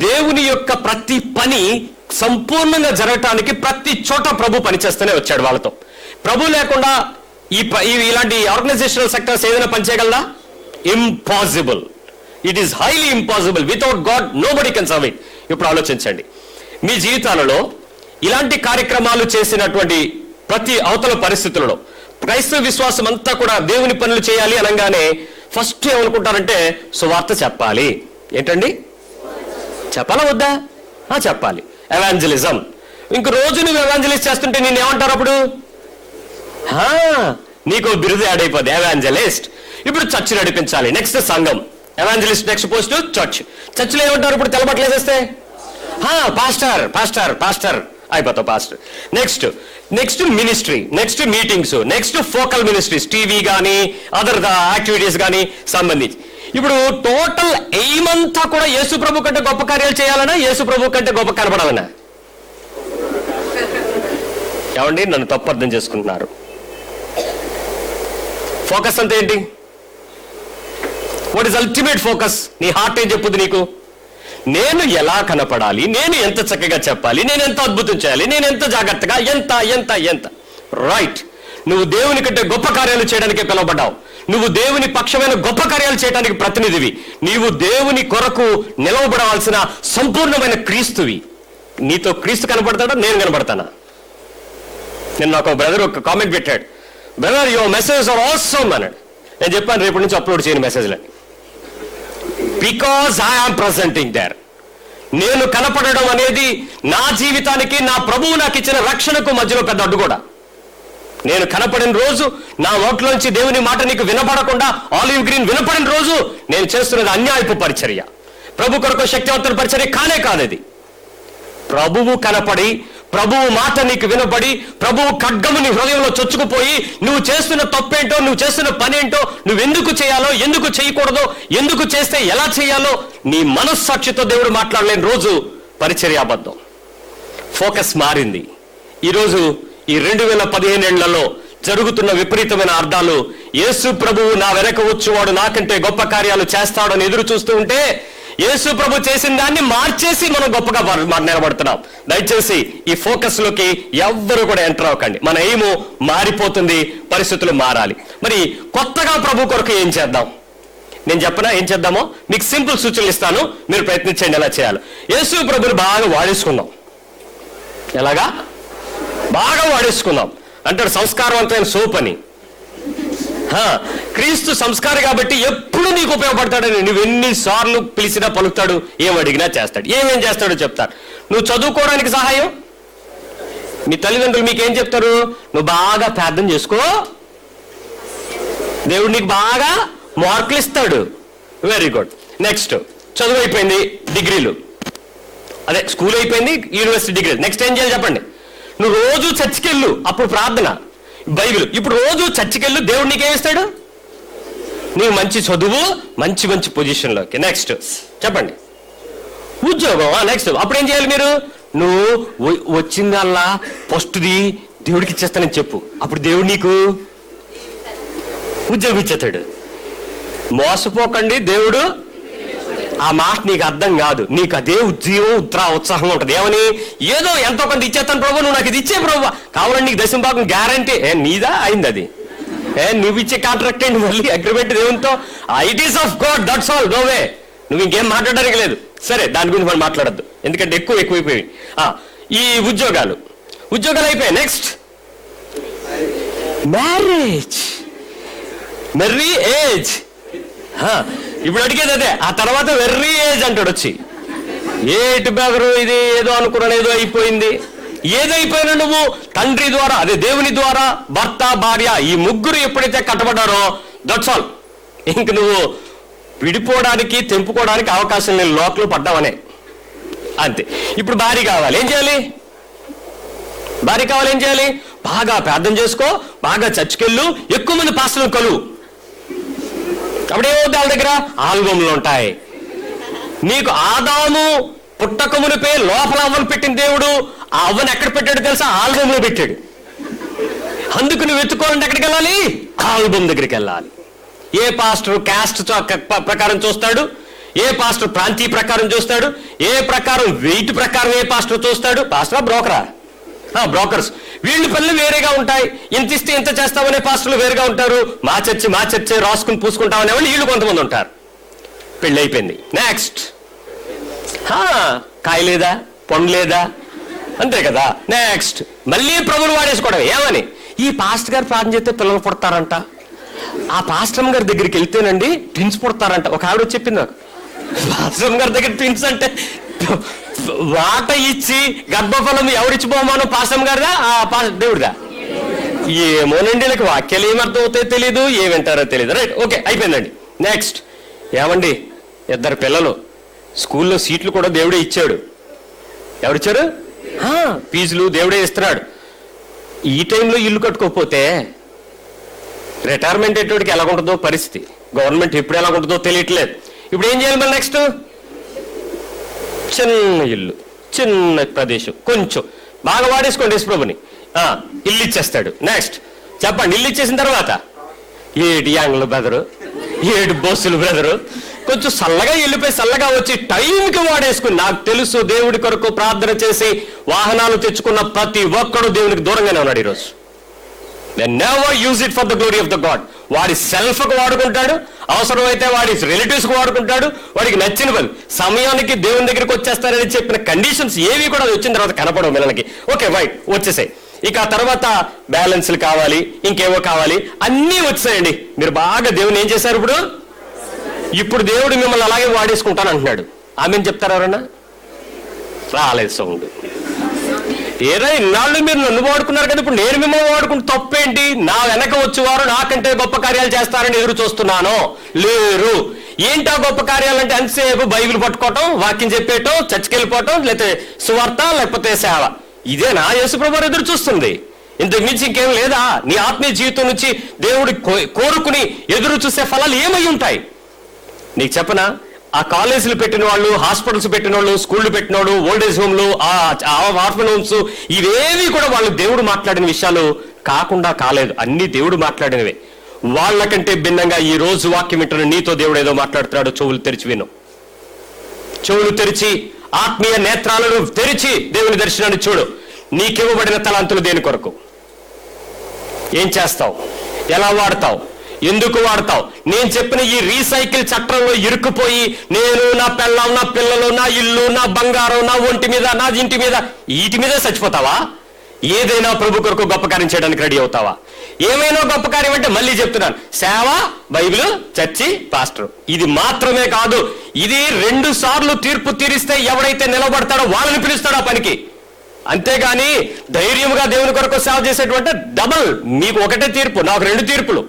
దేవుని యొక్క ప్రతి పని సంపూర్ణంగా జరగటానికి ప్రతి చోట ప్రభు పనిచేస్తూనే వచ్చాడు వాళ్ళతో. ప్రభు లేకుండా ఇలాంటి ఆర్గనైజేషనల్ సెక్టర్స్ ఏదైనా పనిచేయగలదా? Impossible. It is highly impossible. Without God nobody can serve it. ఇప్పుడు ఆలోచించండి, మీ జీవితాలలో ఇలాంటి కార్యక్రమాలు చేసినటువంటి ప్రతి అవతల పరిస్థితులలో క్రైస్తవ విశ్వాసం అంతా కూడా దేవుని పనులు చేయాలి అనగానే ఫస్ట్ ఏమనుకుంటారంటే సువార్త చెప్పాలి. ఏంటండి, చెప్పాలా వద్దా? చెప్పాలి. ఎవాంజలిజం. ఇంక రోజు నువ్వు ఎవాంజలిస్ట్ చేస్తుంటే నేను ఏమంటారు అప్పుడు? నీకు బిరుదు యాడ్ అయిపోద్ది, ఎవాంజలిస్ట్. ఇప్పుడు చర్చ్ నడిపించాలి, నెక్స్ట్ సంఘం. Evangelist next post church. చర్చ్లో ఏమంటారు ఇప్పుడు? తెల్లబట్టలు వేసేస్తే పాస్టర్ పాస్టర్ పాస్టర్ అయిపోతావు, pastor. Next ministry, next meetings, next focal ministries, TV కానీ అదర్ యాక్టివిటీస్ కానీ సంబంధించి. ఇప్పుడు టోటల్ ఎయిమ్ అంతా కూడా యేసు ప్రభు కంటే గొప్ప కార్యాలు చేయాలన్నా, యేసు ప్రభు కంటే గొప్ప కనపడాలన్నా? ఏమండి, నన్ను తప్పు అర్థం చేసుకుంటున్నారు. ఫోకస్ అంతా ఏంటి? What is ultimate focus? నీ హార్ట్ ఏం చెప్పుద్ది నీకు? నేను ఎలా కనపడాలి, నేను ఎంత చక్కగా చెప్పాలి, నేను ఎంత అద్భుతం చేయాలి, నేను ఎంత జాగ్రత్తగా, ఎంత ఎంత ఎంత రైట్. నువ్వు దేవుని కంటే గొప్ప కార్యాలు చేయడానికే పిలువబడ్డావు. నువ్వు దేవుని పక్షమైన గొప్ప కార్యాలు చేయడానికి ప్రతినిధివి. నీవు దేవుని కొరకు నిలవబడవలసిన సంపూర్ణమైన క్రీస్తువి. నీతో క్రీస్తు కనపడతాడా, నేను కనపడతానా? నేను నాకు బ్రదర్ ఒక కామెంట్ పెట్టాడు, brother your message are awesome అన్నాడు. నేను చెప్పాను రేపటి నుంచి అప్లోడ్ చేయను మెసేజ్లని, బికాజ్ ఐఆమ్ ప్రజెంటింగ్ దేర్. నేను కనపడడం అనేది నా జీవితానికి, నా ప్రభువు నాకు ఇచ్చిన రక్షణకు మధ్యలో పెద్ద అడ్డు కూడా. నేను కనపడిన రోజు, నా నోట్లోంచి దేవుని మాట నీకు వినపడకుండా ఆలివ్ గ్రీన్ వినపడిన రోజు నేను చేస్తున్నది అన్యాయపు పరిచర్య, ప్రభు కొరకు శక్తివంతుల పరిచర్య కానే కాదది. ప్రభువు కనపడి, ప్రభువు మాట నీకు వినపడి, ప్రభువు ఖడ్గము నీ హృదయంలో చొచ్చుకుపోయి, నువ్వు చేస్తున్న తప్పేంటో, నువ్వు చేస్తున్న పనేంటో, నువ్వు ఎందుకు చేయాలో, ఎందుకు చేయకూడదో, ఎందుకు చేస్తే ఎలా చేయాలో నీ మనస్సాక్షితో దేవుడు మాట్లాడలేని రోజు పరిచర్యాబద్ధం. ఫోకస్ మారింది. ఈరోజు ఈ 2015 ఏళ్లలో జరుగుతున్న విపరీతమైన అర్థాలు, యేసు ప్రభువు నా వెనక వచ్చేవాడు నాకంటే గొప్ప కార్యాలు చేస్తాడని ఎదురు చూస్తూ ఉంటే, యేసు ప్రభు చేసిన దాన్ని మార్చేసి మనం గొప్పగా నిలబడుతున్నాం. దయచేసి ఈ ఫోకస్ లోకి ఎవ్వరు కూడా ఎంటర్ అవ్వకండి. మన ఎయిము మారిపోతుంది, పరిస్థితులు మారాలి. మరి కొత్తగా ప్రభు కొరకు ఏం చేద్దాం? నేను చెప్పనా ఏం చేద్దామో? మీకు సింపుల్ సూచనలు ఇస్తాను, మీరు ప్రయత్నించండి ఎలా చేయాలి. యేసు ప్రభుని బాగా వాడేసుకుందాం. ఎలాగా? బాగా వాడేసుకుందాం. అంటాడు సంస్కారవంతమైన సోప్ అని. క్రీస్తు సంస్కారం కాబట్టి ఎప్పుడు నీకు ఉపయోగపడతాడని. నువ్వు ఎన్నిసార్లు పిలిచినా పలుకుతాడు, ఏం అడిగినా చేస్తాడు. ఏమేం చేస్తాడో చెప్తాడు. నువ్వు చదువుకోవడానికి సహాయం, మీ తల్లిదండ్రులు మీకేం చెప్తారు? నువ్వు బాగా ప్రార్థన చేసుకో, దేవుడు నీకు బాగా మార్కులు ఇస్తాడు. Very good. నెక్స్ట్ చదువు అయిపోయింది, డిగ్రీలు, అదే స్కూల్ అయిపోయింది, యూనివర్సిటీ డిగ్రీ. నెక్స్ట్ ఏం చేయాలి చెప్పండి? నువ్వు రోజు చర్చికెళ్ళు, అప్పుడు ప్రార్థన, బైబిల్. ఇప్పుడు రోజు చర్చికెళ్ళు, దేవుడు నీకేమిస్తాడు? నీవు మంచి చదువు, మంచి మంచి పొజిషన్లోకి. నెక్స్ట్ చెప్పండి? ఉద్యోగం. నెక్స్ట్ అప్పుడు ఏం చేయాలి మీరు? నువ్వు వచ్చిందల్లా ఫస్ట్ది దేవుడికి ఇచ్చేస్తానని చెప్పు, అప్పుడు దేవుడు నీకు ఉద్యోగం ఇచ్చేస్తాడు. మోసపోకండి, దేవుడు ఆ మాట నీకు అర్థం కాదు. నీకు అదే ఉత్సాహం ఉంటుంది. ఏమని? ఏదో ఎంతో కొంత ఇచ్చేస్తాను ప్రభు, నువ్వు నాకు ఇది ఇచ్చే ప్రభు, కావాలండి నీకు దశమ గ్యారంటీ. నీదా అయింది అది? నువ్వు ఇచ్చే కాంట్రాక్ట్ ఏంటి మళ్ళీ అగ్రిమెంట్ దేవునితో? It is of God, that's all, no way. నువ్వు ఇంకేం మాట్లాడడానికి లేదు. సరే, దాని గురించి మనం మాట్లాడద్దు, ఎందుకంటే ఎక్కువైపోయి. ఈ ఉద్యోగాలు అయిపోయాయి. Next marriage, merry age. ఇప్పుడు అడిగేది అదే. ఆ తర్వాత వెర్రీ ఏజ్ అంటాడు వచ్చి. ఏటి బెగరు ఇది, ఏదో అనుకున్నాను, ఏదో అయిపోయింది. ఏదైపోయినా నువ్వు తండ్రి ద్వారా, అదే దేవుని ద్వారా, భర్త భార్య ఈ ముగ్గురు ఎప్పుడైతే కట్టబడ్డారో దట్స్ ఆల్. ఇంక నువ్వు విడిపోవడానికి, తెంపుకోవడానికి అవకాశం లేని లోకలు పడ్డావనే, అంతే. ఇప్పుడు భార్య కావాలి, ఏం చేయాలి? భార్య కావాలి, ఏం చేయాలి? బాగా ప్రార్థన చేసుకో, బాగా చర్చికెళ్ళు, ఎక్కువ మంది పాస్టర్లను కలువు. అప్పుడేమో వాళ్ళ దగ్గర ఆల్బమ్లు ఉంటాయి. నీకు ఆదాము పుట్టకమునిపై లోపల అవ్వను పెట్టిన దేవుడు ఆ అవ్వను ఎక్కడ పెట్టాడు తెలుసా? ఆల్బమ్లో పెట్టాడు. అందుకు నువ్వు వెతుక్కోవాలంటే ఎక్కడికి వెళ్ళాలి? ఆల్బమ్ దగ్గరికి వెళ్ళాలి. ఏ పాస్టర్ క్యాస్ట్ ప్రకారం చూస్తాడు, ఏ పాస్టర్ ప్రాంతీయ ప్రకారం చూస్తాడు, ఏ ప్రకారం వెయిట్ ప్రకారం ఏ పాస్టర్ చూస్తాడు. పాస్టరా, బ్రోకరా? బ్రోకర్స్. వీళ్ళు పనులు వేరేగా ఉంటాయి. ఇంత ఇస్తే ఇంత చేస్తామనే పాస్టర్లు వేరేగా ఉంటారు. మా చర్చే రాసుకుని పూసుకుంటామనే వాళ్ళు వీళ్ళు కొంతమంది ఉంటారు. పెళ్ళి అయిపోయింది. నెక్స్ట్ కాయ లేదా, పండు లేదా, అంతే కదా. నెక్స్ట్ మళ్ళీ ప్రభువులు వాడేసుకోవడం. ఏమని? ఈ పాస్టర్ గారు ప్రార్థన చేస్తే పిల్లలు పుడతారంట, ఆ పాస్టర్ గారి దగ్గరికి వెళ్తేనండి ట్విన్స్ పుడతారంట. ఒక ఆవిడ చెప్పింది నాకు, పాస్టర్ గారి దగ్గర ట్విన్స్ అంటే వాట ఇచ్చి గర్భఫలం ఎవరిచ్చి బహుమానం? పాస్టర్ గారిదా, దేవుడిదా? ఏమోనండి, వీళ్ళకి వాక్యాలు ఏమర్థం అవుతాయో తెలీదు, ఏం వింటారో తెలియదు. రైట్, ఓకే, అయిపోయిందండి. నెక్స్ట్ ఏమండి, 2 పిల్లలు, స్కూల్లో సీట్లు కూడా దేవుడే ఇచ్చాడు. ఎవరిచ్చారు? ఫీజులు దేవుడే ఇస్తున్నాడు. ఈ టైంలో ఇల్లు కట్టుకోకపోతే రిటైర్మెంట్ అయ్యేటోడికి ఎలాగుంటుందో పరిస్థితి, గవర్నమెంట్ ఎప్పుడు ఎలాగుంటుందో తెలియట్లేదు. ఇప్పుడు ఏం చేయాలి మరి? నెక్స్ట్ చిన్న ఇల్లు, చిన్న ప్రదేశం, కొంచెం బాగా వాడేసుకోండి యేసుప్రభుని, ఇల్లు ఇచ్చేస్తాడు. నెక్స్ట్ చెప్పండి, ఇల్లు ఇచ్చేసిన తర్వాత ఏడు యాంగ్లు బ్రదరు, 7 బస్సులు బ్రదరు, కొంచెం చల్లగా వెళ్ళిపోయి చల్లగా వచ్చి టైంకి వాడేసుకుని. నాకు తెలుసు, దేవుడి కొరకు ప్రార్థన చేసి వాహనాలు తెచ్చుకున్న ప్రతి ఒక్కడు దేవునికి దూరంగానే ఉన్నాడు ఈరోజు. They never use it for the glory of the God. వాడి సెల్ఫ్కు వాడుకుంటాడు, అవసరమైతే వాడి రిలేటివ్స్కి వాడుకుంటాడు, వాడికి నచ్చిన పని సమయానికి దేవుని దగ్గరికి వచ్చేస్తారని చెప్పిన కండిషన్స్ ఏవి కూడా వచ్చిన తర్వాత కనపడవు పిల్లలకి. ఓకే రైట్ వచ్చేసాయి. ఇక ఆ తర్వాత బ్యాలెన్స్లు కావాలి, ఇంకేవో కావాలి, అన్నీ వచ్చాయండి. మీరు బాగా దేవుని ఏం చేశారు? ఇప్పుడు దేవుడు మిమ్మల్ని అలాగే వాడేసుకుంటాను అంటున్నాడు. ఆమెను చెప్తారా ఎవరన్నా? రాలేదు సౌండ్. ఏదో ఇన్నాళ్ళు మీరు నన్ను వాడుకున్నారు కదా, ఇప్పుడు నేను మిమ్మల్ని వాడుకుంటే తప్పేంటి? నా వెనక వచ్చేవారు నాకంటే గొప్ప కార్యాలు చేస్తారని ఎదురు చూస్తున్నాను. లేరు. ఏంటా గొప్ప కార్యాలంటే అంతసేపు బైబిల్ పట్టుకోవటం, వాక్యం చెప్పేయటం, చర్చికి వెళ్ళిపోవటం, లేకపోతే సువార్త, లేకపోతే సేవ. ఇదేనా యేసుప్రభువు ఎదురు చూస్తుంది? ఇంతకు మించి ఇంకేం లేదా? నీ ఆత్మీయ జీవితం నుంచి దేవుడి కోరుకుని ఎదురు చూసే ఫలాలు ఏమై ఉంటాయి? నీకు చెప్పనా, ఆ కాలేజీలు పెట్టిన వాళ్ళు, హాస్పిటల్స్ పెట్టిన వాళ్ళు, స్కూళ్ళు పెట్టిన వాళ్ళు, ఓల్డేజ్ హోమ్లు, ఆర్ఫన్ హోమ్స్, ఇవేవి కూడా వాళ్ళు దేవుడు మాట్లాడిన విషయాలు కాకుండా కాలేదు. అన్ని దేవుడు మాట్లాడినవే. వాళ్ళకంటే భిన్నంగా ఈ రోజు వాక్యం వింటున్న నీతో దేవుడు ఏదో మాట్లాడుతున్నాడు. చెవులు తెరిచి విను. చెవులు తెరిచి ఆత్మీయ నేత్రాలను తెరిచి దేవుని దర్శనాన్ని చూడు. నీకివ్వబడిన తలాంతులు దేని కొరకు? ఏం చేస్తావు? ఎలా వాడతావు? ఎందుకు వాడతావు? నేను చెప్పిన ఈ రీసైకిల్ చట్టంలో ఇరుక్కుపోయి నేను, నా పెళ్ళం, నా పిల్లలు, నా ఇల్లు, నా బంగారం, నా ఒంటి మీద, నా ఇంటి మీద, వీటి మీదే చచ్చిపోతావా? ఏదైనా ప్రభు కొరకు గొప్ప కార్యం చేయడానికి రెడీ అవుతావా? ఏమైనా గొప్ప కార్యం అంటే మళ్ళీ చెప్తున్నాను, సేవ, బైబిల్, చర్చి, పాస్టర్. ఇది మాత్రమే కాదు. ఇది 2 సార్లు తీర్పు తీరిస్తే ఎవడైతే నిలబడతాడో వాళ్ళని పిలుస్తాడు ఆ పనికి. అంతేగాని ధైర్యంగా దేవుని కొరకు సేవ చేసేటువంటి డబల్. మీకు ఒకటే తీర్పు, నాకు 2 తీర్పులు.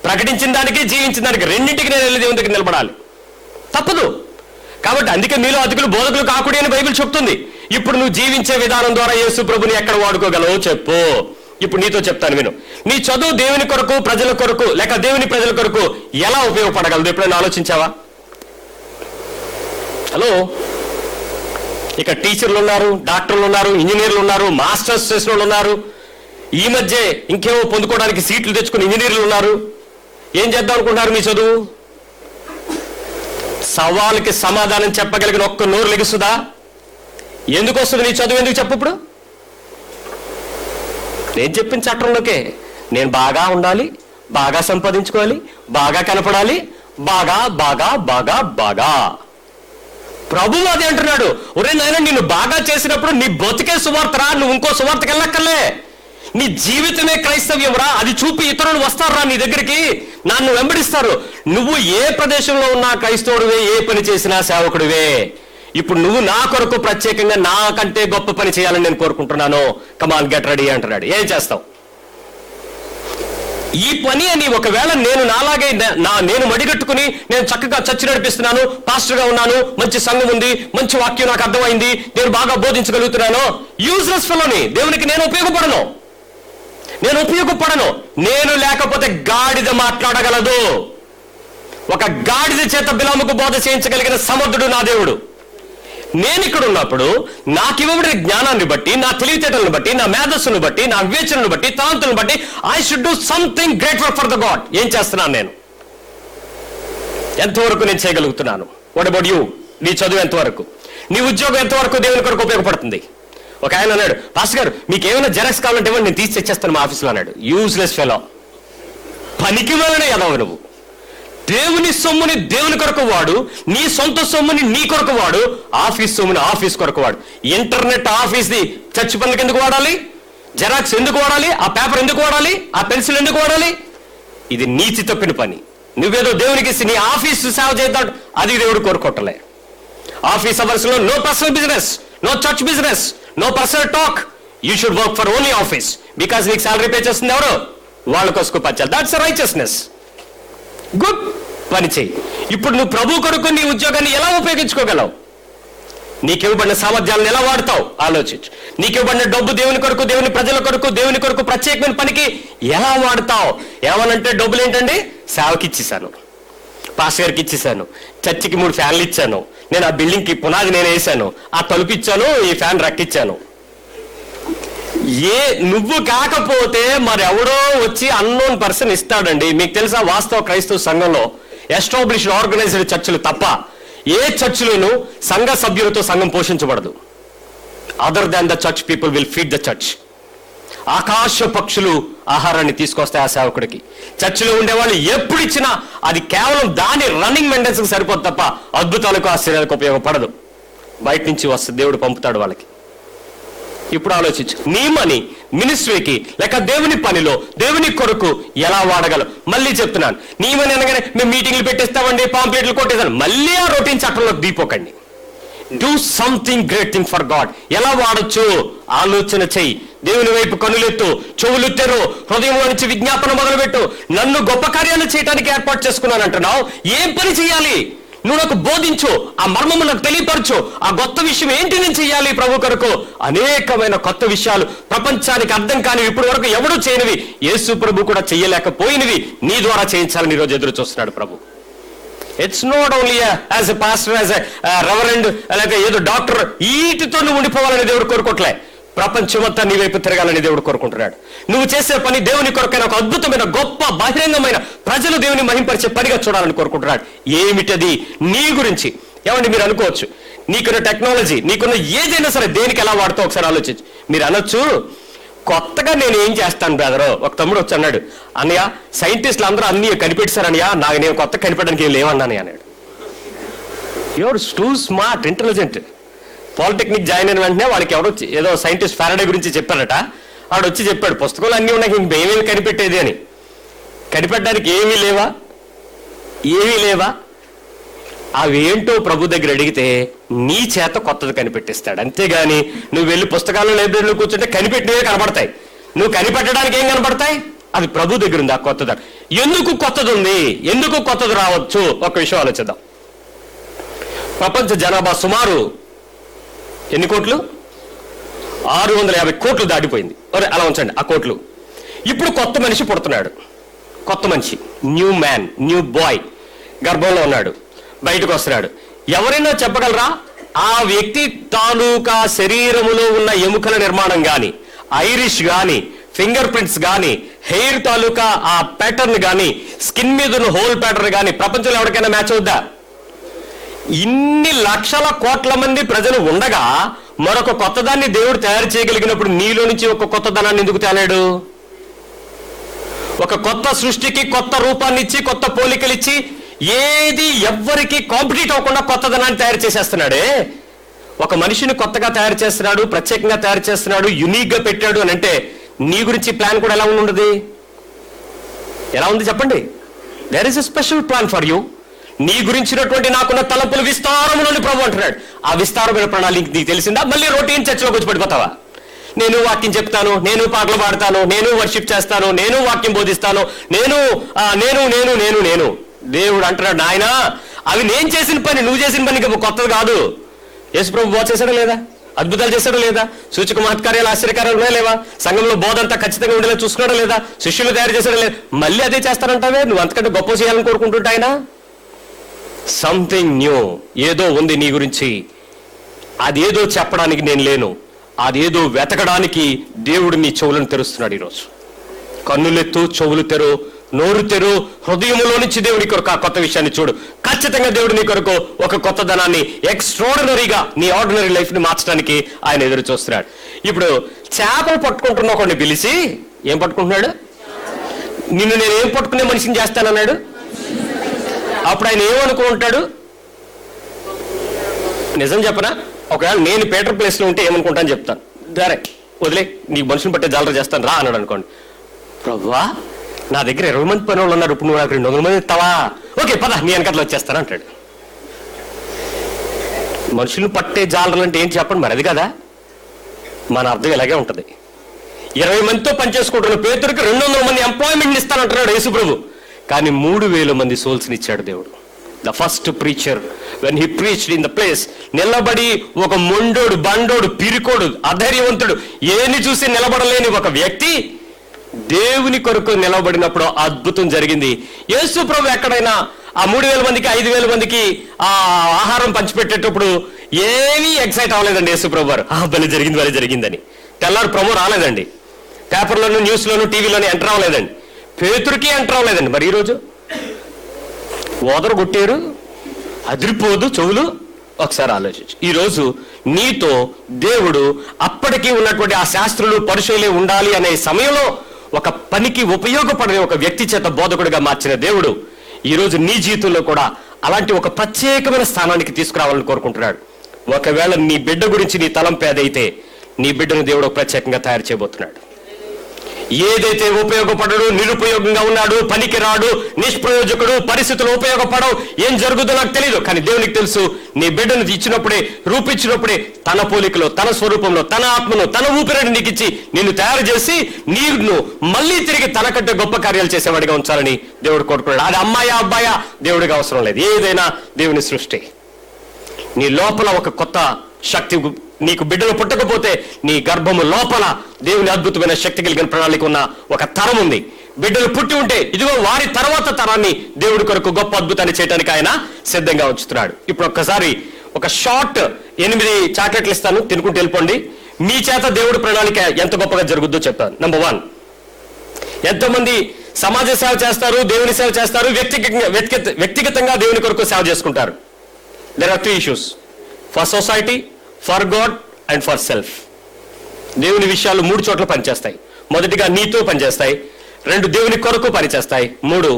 ప్రకటించిన దానికి, జీవించిన దానికి, రెండింటికి నేను వెళ్ళి దేవుని దగ్గర నిలబడాలి. తప్పదు. కాబట్టి అందుకే మీలో అధికులు బోధకులు కాకూడదు అని బైబిల్ చెప్తుంది. ఇప్పుడు నువ్వు జీవించే విధానం ద్వారా యేసు ప్రభుని ఎక్కడ వాడుకోగలవో చెప్పు. ఇప్పుడు నీతో చెప్తాను విను. నీ చదువు దేవుని కొరకు, ప్రజల కొరకు, లేక దేవుని ప్రజల కొరకు ఎలా ఉపయోగపడగలదు? ఎప్పుడైనా ఆలోచించావా? హలో, ఇక టీచర్లు ఉన్నారు, డాక్టర్లు ఉన్నారు, ఇంజనీర్లు ఉన్నారు, మాస్టర్స్ చేసిన వాళ్ళు ఉన్నారు. ఈ మధ్య ఇంకేమో పొందుకోవడానికి సీట్లు తెచ్చుకుని ఇంజనీర్లు ఉన్నారు. ఏం చేద్దాం అనుకుంటున్నారు మీ చదువు? సవాళ్ళకి సమాధానం చెప్పగలిగిన ఒక్క నోరు లెగుస్తుందా? ఎందుకు వస్తుంది నీ చదువు? ఎందుకు చెప్పు. ఇప్పుడు నేను చెప్పిన చట్టంలోకే నేను బాగా ఉండాలి, బాగా సంపాదించుకోవాలి, బాగా కనపడాలి, బాగా బాగా బాగా బాగా. ప్రభువు అదే అంటున్నాడు. ఒరే నాయన, నిన్ను బాగా చేసినప్పుడు నీ బతికే సువార్తరా, నువ్వు ఇంకో సువార్తకి వెళ్ళక్కర్లే. నీ జీవితమే క్రైస్తవ్యంరా. అది చూపి ఇతరులు వస్తారా నీ దగ్గరికి, నన్ను వెంబడిస్తారు. నువ్వు ఏ ప్రదేశంలో ఉన్నా క్రైస్తవుడివే, ఏ పని చేసినా సేవకుడివే. ఇప్పుడు నువ్వు నా కొరకు ప్రత్యేకంగా నాకంటే గొప్ప పని చేయాలని నేను కోరుకుంటున్నాను. కమాన్ గెట్ రెడీ అంటున్నాడు. ఏం చేస్తావు? ఈ పని అని ఒకవేళ నేను నాలాగే నేను మడిగట్టుకుని నేను చక్కగా చర్చి నడిపిస్తున్నాను, పాస్టర్గా ఉన్నాను, మంచి సంఘం ఉంది, మంచి వాక్యం నాకు అర్థమైంది, నేను బాగా బోధించగలుగుతున్నాను, యూజ్లెస్ ఫెలోని. దేవునికి నేను ఉపయోగపడను. నేను లేకపోతే గాడిద మాట్లాడగలదు. ఒక గాడిద చేత బిలాముకు బోధ చేయించగలిగిన సమర్థుడు నా దేవుడు. నేను ఇక్కడ ఉన్నప్పుడు నాకు ఇవ్వబడిన జ్ఞానాన్ని బట్టి, నా తెలివితేటలను బట్టి, నా మేధస్సును బట్టి, నా వివేచనను బట్టి, తలాంతులను బట్టి I should do something great for the God. ఏం చేస్తున్నాను నేను? ఎంతవరకు నేను చేయగలుగుతున్నాను? What about you? నీ చదువు ఎంతవరకు? నీ ఉద్యోగం ఎంతవరకు దేవుని కొరకు ఉపయోగపడుతుంది? ఒక ఆయన అన్నాడు, పాస్టర్ గారు మీకు ఏమైనా జెరాక్స్ కావాలంటే నేను తీసి తెచ్చేస్తాను మా ఆఫీస్లో అన్నాడు. Useless fellow. పనికి వెళ్ళనే ఎదవ నువ్వు. దేవుని సొమ్ముని దేవుని కొరకు వాడు, నీ సొంత సొమ్ముని నీ కొరకు వాడు, ఆఫీస్ సొమ్ముని ఆఫీస్ కొరకు వాడు. ఇంటర్నెట్ ఆఫీస్ది చర్చి పనులకు ఎందుకు వాడాలి? జెరాక్స్ ఎందుకు వాడాలి? ఆ పేపర్ ఎందుకు వాడాలి? ఆ పెన్సిల్ ఎందుకు వాడాలి? ఇది నీతి తప్పిన పని. నువ్వేదో దేవునికి నీ ఆఫీస్ సేవ చేద్దాం, అది దేవుడు కోరుకోవట్లే. ఆఫీస్ అవర్స్ లో no personal business, no church business, no personal talk. You should work for only office. Because నీకు శాలరీ పే చేస్తుంది ఎవరు? వాళ్ళ కోసం పచ్చాలి. That's righteousness. గుడ్. పని చెయ్యి. ఇప్పుడు నువ్వు ప్రభు కొరకు నీ ఉద్యోగాన్ని ఎలా ఉపయోగించుకోగలవు? నీకివ్వబడిన సామర్థ్యాలను ఎలా వాడతావు? ఆలోచించు. నీకివ్వబడిన డబ్బు దేవుని కొరకు, దేవుని ప్రజల కొరకు, దేవుని కొరకు ప్రత్యేకమైన పనికి ఎలా వాడతావు? ఏమనంటే డబ్బులు ఏంటండి? సేవకి ఇచ్చేసాను, పాస్టర్ గారికి ఇచ్చేసాను, చర్చికి 3 ఫ్యాన్లు ఇచ్చాను, నేను ఆ బిల్డింగ్కి పునాది నేను వేసాను, ఆ తలుపు ఇచ్చాను, ఈ ఫ్యాన్ రక్కిచ్చాను. నువ్వు కాకపోతే మరెవడో వచ్చి అన్నోన్ పర్సన్ ఇస్తాడండి. మీకు తెలుసా, వాస్తవ క్రైస్తవ సంఘంలో ఎస్టాబ్లిష్డ్ ఆర్గనైజ్డ్ చర్చిలు తప్ప ఏ చర్చిలోనూ సంఘ సభ్యులతో సంఘం పోషించబడదు. Other than the church people will feed the church. ఆకాశ పక్షులు ఆహారాన్ని తీసుకొస్తాయి ఆ సేవకుడికి. చర్చిలో ఉండేవాళ్ళు ఎప్పుడు ఇచ్చినా అది కేవలం దాని రన్నింగ్ మెయింటెనెన్స్కి సరిపోదు తప్ప అద్భుతాలకు ఆశ్చర్యాలకు ఉపయోగపడదు. బయట నుంచి వస్తుంది, దేవుడు పంపుతాడు వాళ్ళకి. ఇప్పుడు ఆలోచించు, నీ మనీ మినిస్ట్రీకి లేక దేవుని పనిలో దేవుని కొరకు ఎలా వాడగలవు? మళ్ళీ చెప్తున్నాను, నీ మనీ అనగానే మేము మీటింగ్లు పెట్టేస్తామండి, పాంప్లెట్లు కొట్టేస్తాను, మళ్ళీ ఆ రొటీన్ చట్టంలోకి దిగిపోకండి. Do something great thing for God. ఎలా వాడచ్చు ఆలోచన చెయ్యి. దేవుని వైపు కనులెత్తు, చెవులు తెరు, హృదయంలో నుంచి విజ్ఞాపన మొదలుపెట్టు. నన్ను గొప్ప కార్యాలు చేయడానికి ఏర్పాటు చేసుకున్నాను అంటున్నావు, ఏం పని చేయాలి? నువ్వు నాకు బోధించు, ఆ మర్మము నాకు తెలియపరచు. ఆ కొత్త విషయం ఏంటి నేను చెయ్యాలి ప్రభు కొరకు? అనేకమైన కొత్త విషయాలు ప్రపంచానికి అర్థం కానివి, ఇప్పటి వరకు ఎవడూ చేయనివి, యేసు ప్రభు కూడా చెయ్యలేకపోయినవి నీ ద్వారా చేయించాలని ఈరోజు ఎదురు చూస్తున్నాడు ప్రభు. It's not only as a pastor, as a reverend, లేక ఏదో డాక్టర్, వీటితో నువ్వు ఉండిపోవాలని దేవుడు కోరుకోవట్లే. ప్రపంచమంతా నీ వైపు తిరగాలని దేవుడు కోరుకుంటున్నాడు. నువ్వు చేసే పని దేవుని కొరకైన ఒక అద్భుతమైన గొప్ప బహిరంగమైన ప్రజలు దేవుని మహింపరిచే పనిగా చూడాలని కోరుకుంటున్నాడు. ఏమిటది? నీ గురించి. ఏమండి, మీరు అనుకోవచ్చు, నీకున్న టెక్నాలజీ, నీకున్న ఏదైనా సరే దేనికి ఎలా వాడుతావు ఒకసారి ఆలోచించు. మీరు అనొచ్చు, కొత్తగా నేను ఏం చేస్తాను బ్రదరు. ఒక తమ్ముడు వచ్చి అన్నాడు, అన్నయ్య సైంటిస్టులు అందరూ అన్ని కనిపెట్టారన్నయ్య, నాకు నేను కొత్త కనిపెట్టడానికి ఏం లేవన్నాను అన్నాడు. Your two smart, intelligent. Polytechnic join అయిన వెంటనే వాడికి ఎవరో ఏదో సైంటిస్ట్ ఫారడే గురించి చెప్పారట. వాడు వచ్చి చెప్పాడు, పుస్తకాలు అన్నీ ఉన్నాయి, ఇంక ఏమేమి కనిపెట్టేది అని. కనిపెట్టడానికి ఏమీ లేవా? ఏమీ లేవా? అవేంటో ప్రభు దగ్గర అడిగితే నీ చేత కొత్తది కనిపెట్టిస్తాడు. అంతేగాని నువ్వు వెళ్ళి పుస్తకాలు లైబ్రరీలో కూర్చుంటే కనిపెట్టినవే కనబడతాయి. నువ్వు కనిపెట్టడానికి ఏం కనబడతాయి? అది ప్రభు దగ్గర ఉంది. ఆ కొత్తది ఎందుకు కొత్తది ఉంది, ఎందుకు కొత్తది రావచ్చు? ఒక విషయం ఆలోచిద్దాం. ప్రపంచ జనాభా సుమారు ఎన్ని కోట్లు? 650 కోట్లు దాటిపోయింది. అలా ఉంచండి ఆ కోట్లు. ఇప్పుడు కొత్త మనిషి పుడుతున్నాడు. కొత్త మనిషి, న్యూ మ్యాన్, న్యూ బాయ్ గర్భంలో ఉన్నాడు, బయటకు వస్తున్నాడు. ఎవరైనా చెప్పగలరా ఆ వ్యక్తి తాలూకా శరీరములో ఉన్న ఎముకల నిర్మాణం కానీ, ఐరిష్ కానీ, ఫింగర్ ప్రింట్స్ కానీ, హెయిర్ తాలూకా ఆ ప్యాటర్న్ కానీ, స్కిన్ మీద ఉన్న హోల్ ప్యాటర్న్ కానీ ప్రపంచంలో ఎవరికైనా మ్యాచ్ అవుద్దా? ఇన్ని లక్షల కోట్ల మంది ప్రజలు ఉండగా మరొక కొత్తదాన్ని దేవుడు తయారు చేయగలిగినప్పుడు నీలో నుంచి ఒక కొత్తదనాన్ని ఎందుకు తేలాడు? ఒక కొత్త సృష్టికి కొత్త రూపాన్ని ఇచ్చి, కొత్త పోలికలిచ్చి, ఏది ఎవ్వరికి కాంపిటీట్ అవ్వకుండా కొత్తదనాన్ని తయారు చేసేస్తున్నాడే. ఒక మనిషిని కొత్తగా తయారు చేస్తున్నాడు, ప్రత్యేకంగా తయారు చేస్తున్నాడు, యునిక్ గా పెట్టాడు అని అంటే నీ గురించి ప్లాన్ కూడా ఎలా ఉండదు? ఎలా ఉంది చెప్పండి? There is a special plan for you. నీ గురించినటువంటి నాకున్న తలంపులు విస్తారములని ప్రభు అంటున్నాడు. ఆ విస్తారమైన ప్రణాళిక నీకు తెలిసిందా? మళ్ళీ రొటీన్ చర్చలోకి వచ్చి పడిపోతావా? నేను వాక్యం చెప్తాను, నేను పాటలు పాడతాను, నేను వర్షిప్ చేస్తాను, నేను వాక్యం బోధిస్తాను, నేను నేను నేను నేను నేను దేవుడు అంటున్నాడు, నాయనా అవి నేను చేసిన పని, నువ్వు చేసిన పని కొత్తది కాదు. యేసు ప్రభు బోధ చేశాడా లేదా? అద్భుతాలు చేశాడా లేదా? సూచక మహత్కార్యాలు, ఆశ్చర్యకార్యాలు ఉన్నాయా లేవా? సంఘంలో బోధ అంతా ఖచ్చితంగా ఉండేలా చూసుకున్నాడా లేదా? శిష్యులు తయారు చేశాడా లేదా? మళ్ళీ అదే చేస్తానంటావే? నువ్వు అంతకంటే గొప్ప చేయాలని కోరుకుంటుంటా ఆయన. సంథింగ్ న్యూ, ఏదో ఉంది నీ గురించి. అదేదో చెప్పడానికి నేను లేను, అదేదో వెతకడానికి దేవుడు నీ చెవులను తెరుస్తున్నాడు ఈరోజు. కన్నులెత్తు, చెవులు తెరు, నోరు తెరు, హృదయంలో నుంచి దేవుడి కొరకు ఆ కొత్త విషయాన్ని చూడు. ఖచ్చితంగా దేవుడు నీ కొరకు ఒక కొత్తదనాన్ని ఎక్స్ట్రాడినరీగా నీ ఆర్డినరీ లైఫ్ ని మార్చడానికి ఆయన ఎదురు చూస్తున్నాడు. ఇప్పుడు చేపలు పట్టుకుంటున్న ఒకడిని పిలిచి ఏం పట్టుకుంటున్నాడు? నిన్ను నేను ఏం పట్టుకునే మనిషిని చేస్తానన్నాడు. అప్పుడు ఆయన ఏమనుకుంటాడు? నిజం చెప్పనా? ఒకవేళ నేను పీటర్ ప్లేస్ లో ఉంటే ఏమనుకుంటాను చెప్తాను. సరే వదిలే, నీకు మనుషుని పట్టే జాలర చేస్తాను రా అన్నాడు అనుకోండి. ప్రభువా నా దగ్గర 20 మంది పని వాళ్ళు ఉన్నారు, ఇప్పుడు నువ్వు నాకు 200 మంది ఇస్తావా? ఓకే పద, నీ వెనకట్లో వచ్చేస్తాను అంటాడు. మనుషులు పట్టే జాలరలు అంటే ఏంటి చెప్పండి మరి? అది కదా మన అర్థం ఇలాగే ఉంటుంది. 20 మందితో పనిచేసుకుంటున్న పేతురుకి 200 మంది ఎంప్లాయ్మెంట్ ఇస్తానంటున్నాడు యేసు ప్రభు. కానీ 3000 మంది సోల్స్ని ఇచ్చాడు దేవుడు. The first preacher when he preached in the place, నిలబడి ఒక మొండోడు, బండోడు, పిరికోడు, అధైర్యవంతుడు, ఏని చూసి నిలబడలేని ఒక వ్యక్తి దేవుని కొరకు నిలబడినప్పుడు అద్భుతం జరిగింది. యేసు ప్రభు ఎక్కడైనా ఆ 3000 మందికి 5000 మందికి ఆ ఆహారం పంచిపెట్టేటప్పుడు ఏమీ ఎక్సైట్ అవ్వలేదండి యేసు ప్రభు వారు. భలే జరిగింది, భలే జరిగిందని. తెల్లారు ప్రమో రాలేదండి, పేపర్లోను, న్యూస్లోను, టీవీలోను ఎంటర్ అవ్వలేదండి, పేతురుకి ఎంటర్ అవ్వలేదండి. మరి ఈరోజు ఓదరు కొట్టారు, అదిరిపోదు చెవులు. ఒకసారి ఆలోచించు. ఈరోజు నీతో దేవుడు అప్పటికీ ఉన్నటువంటి ఆ శాస్త్రులు పరుషులే ఉండాలి అనే సమయంలో ఒక పనికి ఉపయోగపడే ఒక వ్యక్తి చేత బోధకుడిగా మార్చిన దేవుడు ఈరోజు నీ జీవితంలో కూడా అలాంటి ఒక ప్రత్యేకమైన స్థానానికి తీసుకురావాలని కోరుకుంటున్నాడు. ఒకవేళ నీ బిడ్డ గురించి నీ తలంపు ఏదైతే నీ బిడ్డను దేవుడు ప్రత్యేకంగా తయారు చేయబోతున్నాడు. ఏదైతే ఉపయోగపడడు, నిరుపయోగంగా ఉన్నాడు, పనికి రాడు, నిష్ప్రయోజకుడు, పరిస్థితులు ఉపయోగపడవు, ఏం జరుగుతుందో నాకు తెలియదు, కానీ దేవునికి తెలుసు. నీ బిడ్డను ఇచ్చినప్పుడే, రూపించినప్పుడే తన పోలికలో, తన స్వరూపంలో, తన ఆత్మను, తన ఊపిరిని నీకు ఇచ్చి నిన్ను తయారు చేసి నీను మళ్ళీ తిరిగి తనకంటే గొప్ప కార్యాలు చేసేవాడిగా ఉంచాలని దేవుడు కోరుకున్నాడు. అది అమ్మాయా అబ్బాయా దేవుడికి అవసరం లేదు. ఏదైనా దేవుని సృష్టి. నీ లోపల ఒక కొత్త శక్తి, నీకు బిడ్డలు పుట్టకపోతే నీ గర్భము లోపల దేవుని అద్భుతమైన శక్తి కలిగిన ప్రణాళిక ఉన్న ఒక తరం ఉంది. బిడ్డలు పుట్టి ఉంటే ఇదిగో వారి తర్వాత తరాన్ని దేవుడి కొరకు గొప్ప అద్భుతాన్ని చేయడానికి ఆయన సిద్ధంగా ఉంచుతున్నాడు. ఇప్పుడు ఒక్కసారి ఒక షార్ట్ 8 చాక్లెట్లు ఇస్తాను, తినుకుంటూ వెళ్ళిపోండి. మీ చేత దేవుడి ప్రణాళిక ఎంత గొప్పగా జరుగుద్దో చెప్తాను. నెంబర్ 1, ఎంతోమంది సమాజ సేవ చేస్తారు, దేవుని సేవ చేస్తారు, వ్యక్తిగతంగా దేవుని కొరకు సేవ చేసుకుంటారు. There are 3 issues. For society, for God and for self. దేవుని విషయాలు 3 చోట్ల పనిచేస్తాయి. మొదటిగా నీతో పనిచేస్తాయి, 2 దేవుని కొరకు పనిచేస్తాయి, 3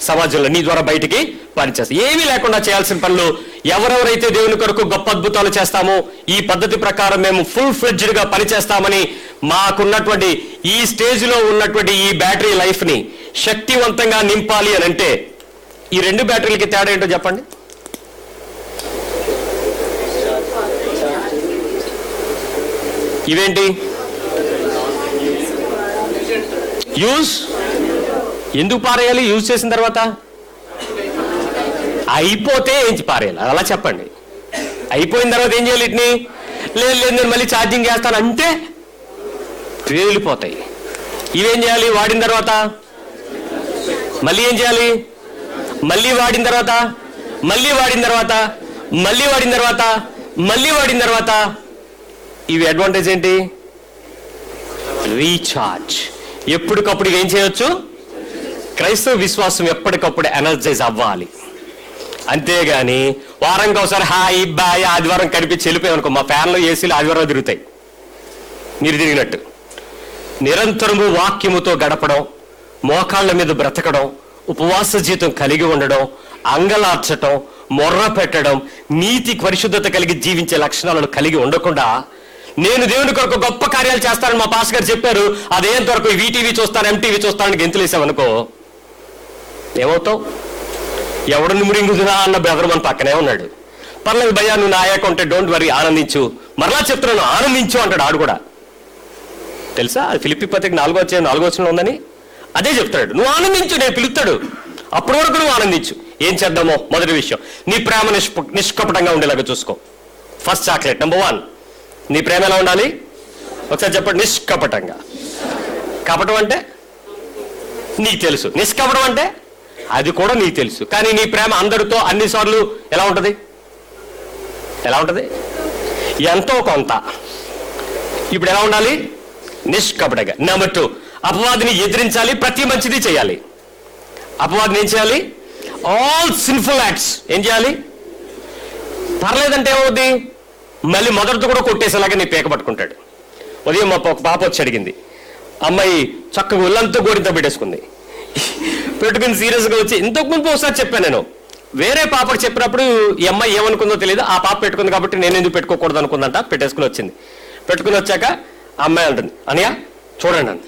సమాజంలో నీ ద్వారా బయటికి పనిచేస్తాయి. ఏమీ లేకుండా చేయాల్సిన పనులు ఎవరెవరైతే దేవుని కొరకు గొప్ప అద్భుతాలు చేస్తామో, ఈ పద్ధతి ప్రకారం మేము ఫుల్ ఫ్లెడ్జ్డ్ గా పనిచేస్తామని మాకున్నటువంటి ఈ స్టేజ్లో ఉన్నటువంటి ఈ బ్యాటరీ లైఫ్ ని శక్తివంతంగా నింపాలి అని అంటే ఈ 2 బ్యాటరీలకి తేడా ఏంటో చెప్పండి. ఇవేంటి? యూజ్. ఎందుకు పారేయాలి? యూజ్ చేసిన తర్వాత అయిపోతే ఏం పారేయాలి, అలా చెప్పండి. అయిపోయిన తర్వాత ఏం చేయాలి? వీటిని లేదు నేను మళ్ళీ ఛార్జింగ్ చేస్తాను అంటే పేలిపోతాయి. ఇవేం చేయాలి? వాడిన తర్వాత మళ్ళీ ఏం చేయాలి? మళ్ళీ వాడిన తర్వాత, మళ్ళీ వాడిన తర్వాత, మళ్ళీ వాడిన తర్వాత, మళ్ళీ వాడిన తర్వాత. ఇవి అడ్వాంటేజ్ ఏంటి? రీఛార్జ్. ఎప్పటికప్పుడు ఏం చేయొచ్చు? క్రైస్తవ విశ్వాసం ఎప్పటికప్పుడు ఎనర్జైజ్ అవ్వాలి. అంతేగాని వారంకి ఒకసారి హాయ్ బాయ్ ఆదివారం కనిపించి వెళ్ళిపోయామనుకో, మా ఫ్యాన్లో ఏసీలు ఆదివారం తిరుగుతాయి మీరు తిరిగినట్టు. నిరంతరము వాక్యముతో గడపడం, మోకాళ్ళ మీద బ్రతకడం, ఉపవాస జీవితం కలిగి ఉండడం, అంగలార్చటం, మొర్ర పెట్టడం, నీతి పరిశుద్ధత కలిగి జీవించే లక్షణాలను కలిగి ఉండకుండా నేను దేవుని కొరకు గొప్ప కార్యాలు చేస్తానని మా పాస్ గారు చెప్పారు, అదేంత వరకు వీటీవీ చూస్తాను, ఎంటీవీ చూస్తానని గెంతులేసామనుకో ఏమవుతావు? ఎవడని మురింగుదునా అన్న బ్రదర్ మన పక్కనే ఉన్నాడు. పర్లేదు భయ్యా నువ్వు నాయక ఉంటే డోంట్ వరీ, ఆనందించు. మరలా చెప్తున్నాను ఆనందించు అంటాడు. ఆడు కూడా తెలుసా, అది ఫిలిప్పీ పత్రిక 4వ వచనంలో ఉందని అదే చెప్తాడు. నువ్వు ఆనందించు, నేను పిలుస్తాడు, అప్పటి వరకు నువ్వు ఆనందించు. ఏం చేద్దామో మొదటి విషయం, నీ ప్రేమ నిష్కపటంగా ఉండేలాగా చూసుకో. ఫస్ట్ చాక్లెట్ నెంబర్ 1, నీ ప్రేమ ఎలా ఉండాలి? ఒకసారి చెప్పండి. నిష్కపటంగా. కపటం అంటే నీకు తెలుసు, నిష్కపటం అంటే అది కూడా నీకు తెలుసు. కానీ నీ ప్రేమ అందరితో అన్నిసార్లు ఎలా ఉంటుంది? ఎలా ఉంటుంది? ఎంతో కొంత. ఇప్పుడు ఎలా ఉండాలి? నిష్కపటంగా. నెంబర్ 2, అపవాదిని ఎదిరించాలి, ప్రతి మంచిది చేయాలి. అపవాదిని ఏం చేయాలి? ఆల్ సిన్ఫుల్ యాక్ట్స్ ఏం చేయాలి? పర్లేదంటే ఏమవుద్ది? మళ్ళీ మొదటితో కూడా కొట్టేసేలాగా నీ పేక పట్టుకుంటాడు. ఉదయం మా ఒక పాప వచ్చి అడిగింది, అమ్మాయి చక్కగా ఒళ్ళంతా గోరింత పెట్టేసుకుంది, పెట్టుకుని సీరియస్గా వచ్చి, ఇంతకు ముందు ఒకసారి చెప్పాను నేను, వేరే పాపకు చెప్పినప్పుడు ఈ అమ్మాయి ఏమనుకుందో తెలియదు, ఆ పాప పెట్టుకుంది కాబట్టి నేను ఎందుకు పెట్టుకోకూడదు అనుకుందంట, పెట్టేసుకుని వచ్చింది. పెట్టుకుని వచ్చాక ఆ అమ్మాయి అంటుంది, అనియా చూడండి అంది.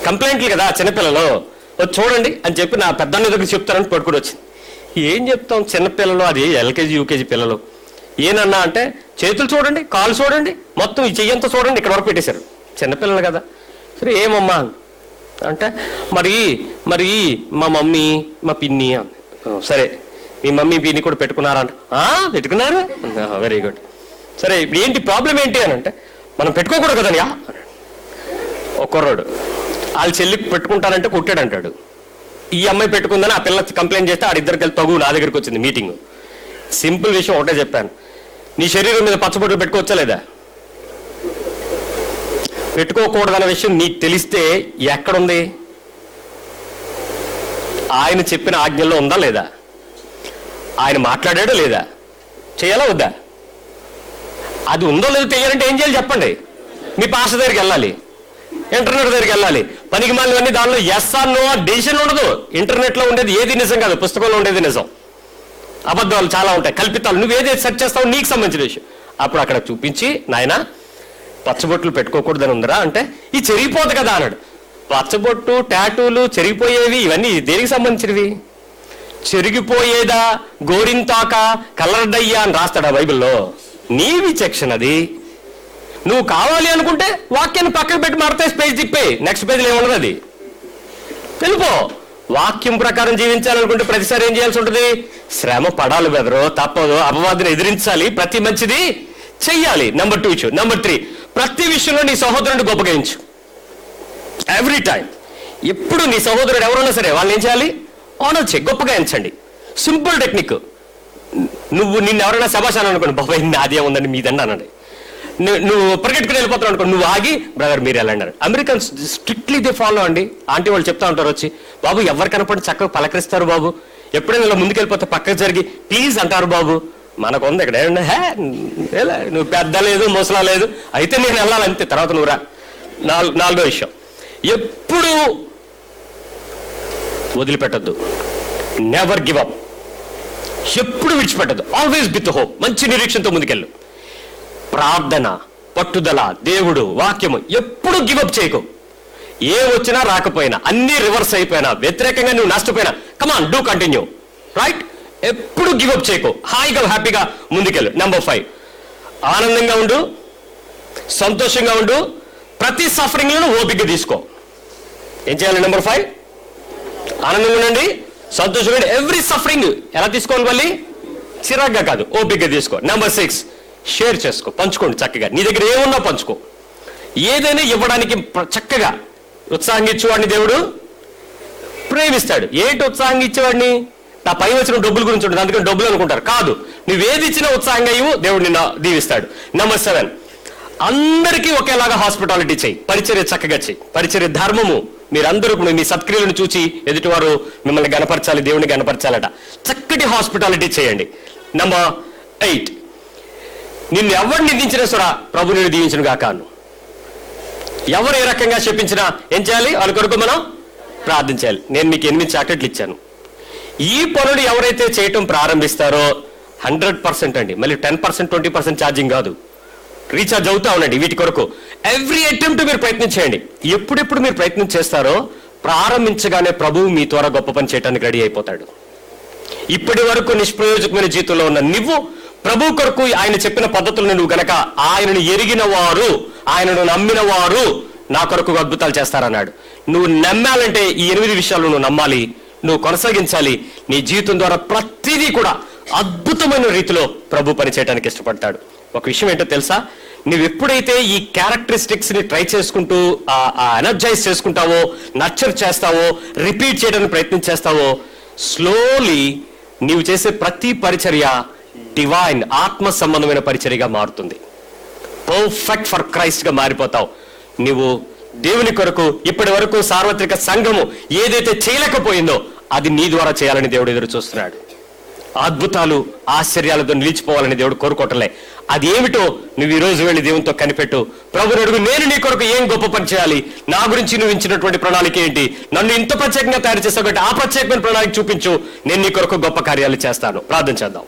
కంప్లైంట్లు కదా చిన్నపిల్లలు, చూడండి అని చెప్పి నా పెద్దన్న దగ్గర చెప్తానని పట్టుకుని వచ్చింది. ఏం చెప్తాం చిన్నపిల్లలు, అది ఎల్కేజీ యూకేజీ పిల్లలు. ఏనన్నా అంటే చేతులు చూడండి, కాళ్ళు చూడండి, మొత్తం ఈ చెయ్యంతా చూడండి, ఇక్కడ వరకు పెట్టేశారు. చిన్నపిల్లలు కదా. సరే ఏమమ్మా అంటే మరి మా మమ్మీ మా పిన్ని. సరే మీ మమ్మీ పిన్ని కూడా పెట్టుకున్నారా అంటే పెట్టుకున్నారు, వెరీ గుడ్. సరే ఇప్పుడు ఏంటి ప్రాబ్లం ఏంటి అని అంటే, మనం పెట్టుకోకూడదు కదనియా. ఒక కుర్రాడు వాళ్ళ చెల్లి పెట్టుకుంటానంటే కొట్టాడు అంటాడు. ఈ అమ్మాయి పెట్టుకుందని ఆ పిల్ల కంప్లైంట్ చేస్తే ఆడిద్దరికి వెళ్ళి తగు నా దగ్గరికి వచ్చింది మీటింగ్. సింపుల్ విషయం ఒకటే చెప్పాను, నీ శరీరం మీద పచ్చబొట్లు పెట్టుకోవచ్చా లేదా? పెట్టుకోకూడదన్న విషయం నీకు తెలిస్తే ఎక్కడుంది? ఆయన చెప్పిన ఆజ్ఞల్లో ఉందా లేదా? ఆయన మాట్లాడాడా లేదా? చేయాలా వద్దా? అది ఉందో లేదో తెలియాలంటే ఏం చేయాలి చెప్పండి? మీ పాస్టర్ దగ్గరికి వెళ్ళాలి, ఇంటర్నెట్ దగ్గరికి వెళ్ళాలి. పనికి మాలినవన్నీ దానిలో ఎస్ ఆర్ నో డెసిషన్ ఉండదు. ఇంటర్నెట్లో ఉండేది ఏది నిజం కాదు, పుస్తకంలో ఉండేది నిజం. అబద్ధాలు చాలా ఉంటాయి, కల్పితాలు. నువ్వు ఏదైతే సెర్చ్ చేస్తావో నీకు సంబంధించిన విషయం. అప్పుడు అక్కడ చూపించి, నాయన పచ్చబొట్లు పెట్టుకోకూడదని ఉందరా అంటే, ఈ చెరిగిపోదు కదా అన్నాడు. పచ్చబొట్టు, టాటూలు, చెరిగిపోయేవి ఇవన్నీ దేనికి సంబంధించినవి? చెరిగిపోయేదా, గోరింతాక, కలర్డయ్యా అని రాస్తాడా బైబిల్లో? నీ విచక్షణ అది. నువ్వు కావాలి అనుకుంటే వాక్యాన్ని పక్కకు పెట్టి మారితే పేజ్ తిప్పే, నెక్స్ట్ పేజ్లో ఏముండదు, అది వెళ్ళిపో. వాక్యం ప్రకారం జీవించాలనుకుంటే ప్రతిసారి ఏం చేయాల్సి ఉంటుంది? శ్రమ పడాలి బెదరు, తప్పదు. అపవాదిని ఎదిరించాలి, ప్రతి మంచిది చెయ్యాలి. నెంబర్ 2 ఇచ్చు. నెంబర్ 3, ప్రతి విషయంలో నీ సహోదరుని గొప్పగించు. Every time. ఎప్పుడు నీ సహోదరుడు ఎవరున్నా సరే వాళ్ళని ఏం చేయాలి? ఆనర్ చేయి, గొప్పగా ఎంచండి. Simple technique. నువ్వు నిన్ను ఎవరైనా శభాషాన్ని అనుకోండి, బాబాయ్ నాదే ఉందని మీదండి అనండి. నువ్వు పరిగెట్టుకుని వెళ్ళిపోతావు అనుకోండి, నువ్వు ఆగి బ్రదర్ మీరు ఎలా అన్నారు. అమెరికన్స్ స్ట్రిక్ట్లీ దే ఫాలో అండి. ఆంటీ వాళ్ళు చెప్తా ఉంటారు వచ్చి, బాబు ఎవరు కనపడి చక్కగా పలకరిస్తారు బాబు, ఎప్పుడైనా ఇలా ముందుకెళ్ళిపోతే పక్కకు జరిగి ప్లీజ్ అంటారు బాబు. మనకు ఉంది ఇక్కడ నువ్వు పెద్ద లేదు ముసలా లేదు, అయితే నేను వెళ్ళాలంతే, తర్వాత నువ్వు రా. నాలుగో విషయం, ఎప్పుడు వదిలిపెట్టద్దు. Never give up. ఎప్పుడు విడిచిపెట్టద్దు. Always with hope. మంచి నిరీక్షణతో ముందుకెళ్ళు. ప్రార్థన, పట్టుదల, దేవుడు, వాక్యము, ఎప్పుడు గివప్ చేయకు. ఏ వచ్చినా రాకపోయినా, అన్ని రివర్స్ అయిపోయినా, వ్యతిరేకంగా నువ్వు నష్టపోయినా, కమాన్ డూ కంటిన్యూ, రైట్? ఎప్పుడు గివప్ చేయకు. హాయిగా హ్యాపీగా ముందుకెళ్ళు. నెంబర్ 5, ఆనందంగా ఉండు, సంతోషంగా ఉండు, ప్రతి సఫరింగ్లను ఓపిక తీసుకో. ఏం చేయాలి? నెంబర్ 5, ఆనందంగా ఉండండి, సంతోషంగా ఉండి. ఎవ్రీ సఫరింగ్ ఎలా తీసుకోవాలి? మళ్ళీ చిరాగ్గా కాదు, ఓపిక తీసుకో. నెంబర్ 6, షేర్ చేసుకో, పంచుకోండి చక్కగా. నీ దగ్గర ఏమున్నా పంచుకో. ఏదైనా ఇవ్వడానికి చక్కగా ఉత్సాహంగా ఇచ్చేవాడిని దేవుడు ప్రేమిస్తాడు. ఏంటి ఉత్సాహంగా ఇచ్చేవాడిని? నా పై వచ్చిన డబ్బుల గురించి ఉంటుంది, అందుకని డబ్బులు అనుకుంటారు. కాదు, నువ్వేది ఇచ్చినా ఉత్సాహంగా ఇవ్వు, దేవుడు నిన్ను దీవిస్తాడు. నెంబర్ 7, అందరికీ ఒకేలాగా హాస్పిటాలిటీ చేయి, పరిచర్య చక్కగా చేయి. పరిచర్య ధర్మము. మీరందరూ మీ సత్క్రియలను చూసి ఎదుటివారు మిమ్మల్ని గణపరచాలి, దేవుని గణపరచాలట. చక్కటి హాస్పిటాలిటీ చేయండి. నెంబర్ 8, నిన్ను ఎవరు నిందించినా సరే ప్రభు నిన్ను దీవించిన గాకాను. ఎవరు ఏ రకంగా చెప్పించినా ఏం చేయాలి? వాళ్ళ కొరకు మనం ప్రార్థించాలి. నేను మీకు 8 చాక్లెట్లు ఇచ్చాను. ఈ పనులు ఎవరైతే చేయటం ప్రారంభిస్తారో 100% అండి, మళ్ళీ 10% 20% ఛార్జింగ్ కాదు, రీఛార్జ్ అవుతా ఉండండి వీటి కొరకు. ఎవ్రీ అటెంప్ట్ మీరు ప్రయత్నం చేయండి. ఎప్పుడెప్పుడు మీరు ప్రయత్నం చేస్తారో ప్రారంభించగానే ప్రభువు మీ ద్వారా గొప్ప పని చేయడానికి రెడీ అయిపోతాడు. ఇప్పటి వరకు నిష్ప్రయోజకమైన జీవితంలో ఉన్న నువ్వు ప్రభు కొరకు ఆయన చెప్పిన పద్ధతులను నువ్వు గనక ఆయనను ఎరిగిన వారు, ఆయనను నమ్మిన వారు నా కొరకు అద్భుతాలు చేస్తారన్నాడు. నువ్వు నమ్మాలంటే ఈ 8 విషయాలు నువ్వు నమ్మాలి, నువ్వు కొనసాగించాలి. నీ జీవితం ద్వారా ప్రతిదీ కూడా అద్భుతమైన రీతిలో ప్రభు పని చేయడానికి ఇష్టపడతాడు. ఒక విషయం ఏంటో తెలుసా? నువ్వు ఎప్పుడైతే ఈ క్యారెక్టరిస్టిక్స్ ని ట్రై చేసుకుంటూ ఎనర్జైజ్ చేసుకుంటావో, నర్చర్ చేస్తావో, రిపీట్ చేయడానికి ప్రయత్నం చేస్తావో, స్లోలీ నీవు చేసే ప్రతి పరిచర్య డివైన్, ఆత్మ సంబంధమైన పరిచర్యగా మారుతుంది. పర్ఫెక్ట్ ఫర్ క్రైస్ట్ గా మారిపోతావు. నువ్వు దేవుని కొరకు ఇప్పటి వరకు సార్వత్రిక సంఘము ఏదైతే చేయలేకపోయిందో అది నీ ద్వారా చేయాలని దేవుడు ఎదురు చూస్తున్నాడు. అద్భుతాలు, ఆశ్చర్యాలతో నిలిచిపోవాలని దేవుడు కోరుకోవటంలే. అది ఏమిటో నువ్వు ఈ రోజు వెళ్ళి దేవునితో కనిపెట్టు. ప్రభుని అడుగు, నేను నీ కొరకు ఏం గొప్ప పని చేయాలి, నా గురించి నువ్వు ఇచ్చినటువంటి ప్రణాళిక ఏంటి, నన్ను ఇంత ప్రత్యేకంగా తయారు చేస్తావు కాబట్టి ఆ ప్రత్యేకమైన ప్రణాళిక చూపించు, నేను నీ కొరకు గొప్ప కార్యాలు చేస్తాను. ప్రార్థన చేద్దాం.